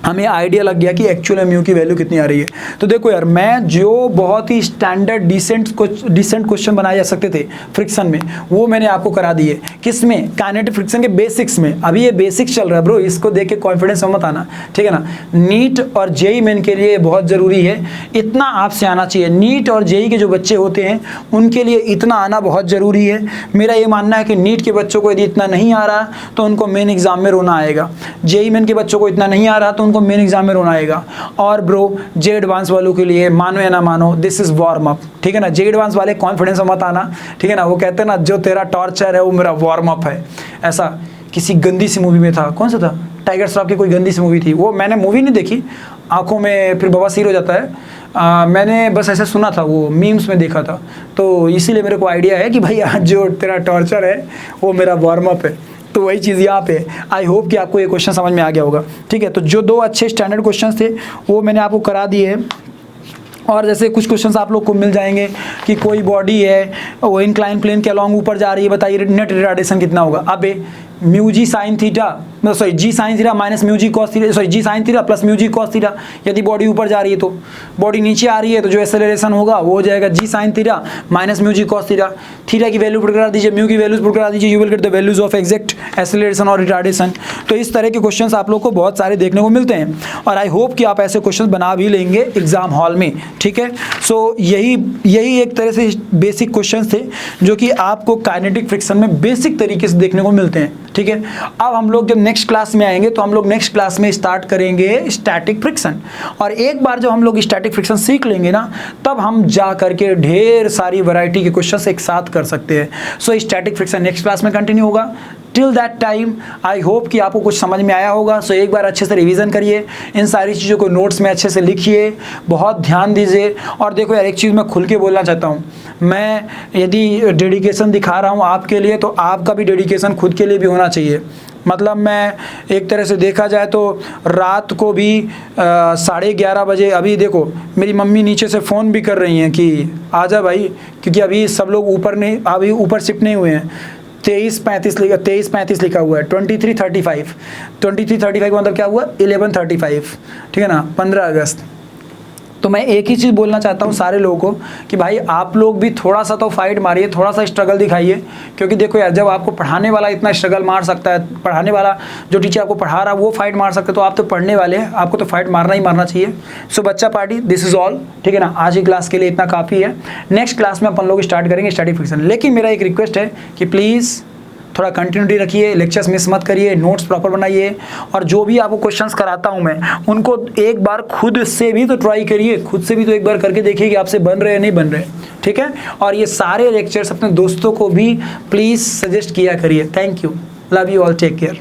हमें आइडिया लग गया कि एक्चुअल म्यू की वैल्यू कितनी आ रही है। तो देखो यार, मैं जो बहुत ही स्टैंडर्ड डिसेंट क्वेश्चन बनाए जा सकते थे फ्रिक्शन में, वो मैंने आपको करा दिए। किस में, काइनेटिक फ्रिक्शन के बेसिक्स में। अभी ये बेसिक्स चल रहा है ब्रो, इसको देख के कॉन्फिडेंस में मत आना, ठीक है ना। नीट और जेई मेन के लिए बहुत ज़रूरी है, इतना आपसे आना चाहिए। नीट और जेई के जो बच्चे होते हैं उनके लिए इतना आना बहुत ज़रूरी है। मेरा ये मानना है कि नीट के बच्चों को यदि इतना नहीं आ रहा तो उनको मेन एग्जाम में रोना आएगा, जेई मेन के बच्चों को इतना नहीं आ रहा तो उनको मेन एग्जाम में रोना आएगा। और ब्रो जे एडवांस वालों के लिए मानो या ना मानो, दिस इज़ वार्म अप, ठीक है ना। जे एडवांस वाले कॉन्फिडेंस में मत आना, ठीक है ना। वो कहते हैं ना, जो तेरा टॉर्चर है वो मेरा वार्म अप है। ऐसा किसी गंदी सी मूवी में था, कौन सा था, टाइगर श्रॉफ की कोई गंदी सी मूवी थी, वो मैंने मूवी नहीं देखी, आंखों में फिर बवासीर हो जाता है। मैंने बस ऐसे सुना था, वो मीम्स में देखा था, तो इसीलिए मेरे को आइडिया है कि भाई आज जो तेरा टॉर्चर है वो मेरा वार्म अप है। तो वही चीज़ यहाँ पे, आई होप कि आपको ये क्वेश्चन समझ में आ गया होगा, ठीक है। तो जो 2 अच्छे स्टैंडर्ड क्वेश्चन थे वो मैंने आपको करा दिए हैं। और जैसे कुछ क्वेश्चंस आप लोग को मिल जाएंगे कि कोई बॉडी है वो इंक्लाइन प्लेन के अलॉन्ग ऊपर जा रही है, बताइए नेट रिटार्डेशन कितना होगा। अबे mu G sine theta, sorry जी साइन थीटा माइनस म्यू जी कॉस थीटा, सॉरी जी साइन थीटा प्लस म्यू जी कॉस थीटा। यदि बॉडी ऊपर जा रही है तो, बॉडी नीचे आ रही है तो जो एक्सेलरेशन होगा वो हो जाएगा जी साइन थीटा माइनस म्यू जी कॉस थीटा। थीटा की वैल्यू पुट करा दीजिए, म्यू की वैल्यूज पुट करा दीजिए, you will get the values of exact acceleration और रिटार्डेशन। तो इस तरह के क्वेश्चंस आप लोग को बहुत सारे देखने को मिलते हैं और आई होप कि आप ऐसे क्वेश्चंस बना भी लेंगे एग्जाम हॉल में, ठीक है। सो यही एक तरह से बेसिक क्वेश्चंस थे जो कि आपको काइनेटिक फ्रिक्शन में बेसिक तरीके से देखने को मिलते हैं, ठीक है। अब हम लोग जब नेक्स्ट क्लास में आएंगे तो हम लोग नेक्स्ट क्लास में स्टार्ट करेंगे स्टैटिक फ्रिक्शन। और एक बार जब हम लोग स्टैटिक फ्रिक्शन सीख लेंगे ना, तब हम जा करके ढेर सारी वैरायटी के क्वेश्चंस एक साथ कर सकते हैं। So static friction next class में कंटिन्यू होगा। Till that time I hope कि आपको कुछ समझ में आया होगा। सो एक बार अच्छे से रिवीजन करिए, इन सारी चीज़ों को नोट्स में अच्छे से लिखिए, बहुत ध्यान दीजिए। और देखो यार, एक चीज़ मैं खुल के बोलना चाहता हूँ, मैं यदि डेडिकेशन दिखा रहा हूँ आपके लिए तो आपका भी डेडिकेशन खुद के लिए भी होना चाहिए। मतलब मैं एक तरह से देखा जाए तो रात को भी 11:30 बजे, अभी देखो मेरी मम्मी नीचे से फ़ोन भी कर रही हैं कि आजा भाई, क्योंकि अभी सब लोग ऊपर नहीं, अभी ऊपर शिफ्ट नहीं हुए हैं। 23:35 लिखा हुआ है, 23:35 का मतलब क्या हुआ, 11:35, ठीक है ना, 15 अगस्त। तो मैं एक ही चीज़ बोलना चाहता हूँ सारे लोगों को कि भाई आप लोग भी थोड़ा सा तो फाइट मारिए, थोड़ा सा स्ट्रगल दिखाइए। क्योंकि देखो यार, जब आपको पढ़ाने वाला इतना स्ट्रगल मार सकता है, पढ़ाने वाला जो टीचर आपको पढ़ा रहा है वो फाइट मार सकते, तो आप तो पढ़ने वाले हैं, आपको तो फाइट मारना ही मारना चाहिए। सो बच्चा पार्टी, दिस इज़ ऑल, ठीक है ना। आज की क्लास के लिए इतना काफ़ी है। नेक्स्ट क्लास में अपन लोग स्टार्ट करेंगे स्टैटिक फ्रिक्शन। लेकिन मेरा एक रिक्वेस्ट है कि प्लीज़ थोड़ा कंटिन्यूटी रखिए, लेक्चर्स मिस मत करिए, नोट्स प्रॉपर बनाइए। और जो भी आपको क्वेश्चंस कराता हूं मैं, उनको एक बार खुद से भी तो ट्राई करिए, खुद से भी तो एक बार करके देखिए कि आपसे बन रहे हैं नहीं बन रहे, ठीक है। और ये सारे लेक्चर्स अपने दोस्तों को भी प्लीज़ सजेस्ट किया करिए। Thank you, love you all, take care.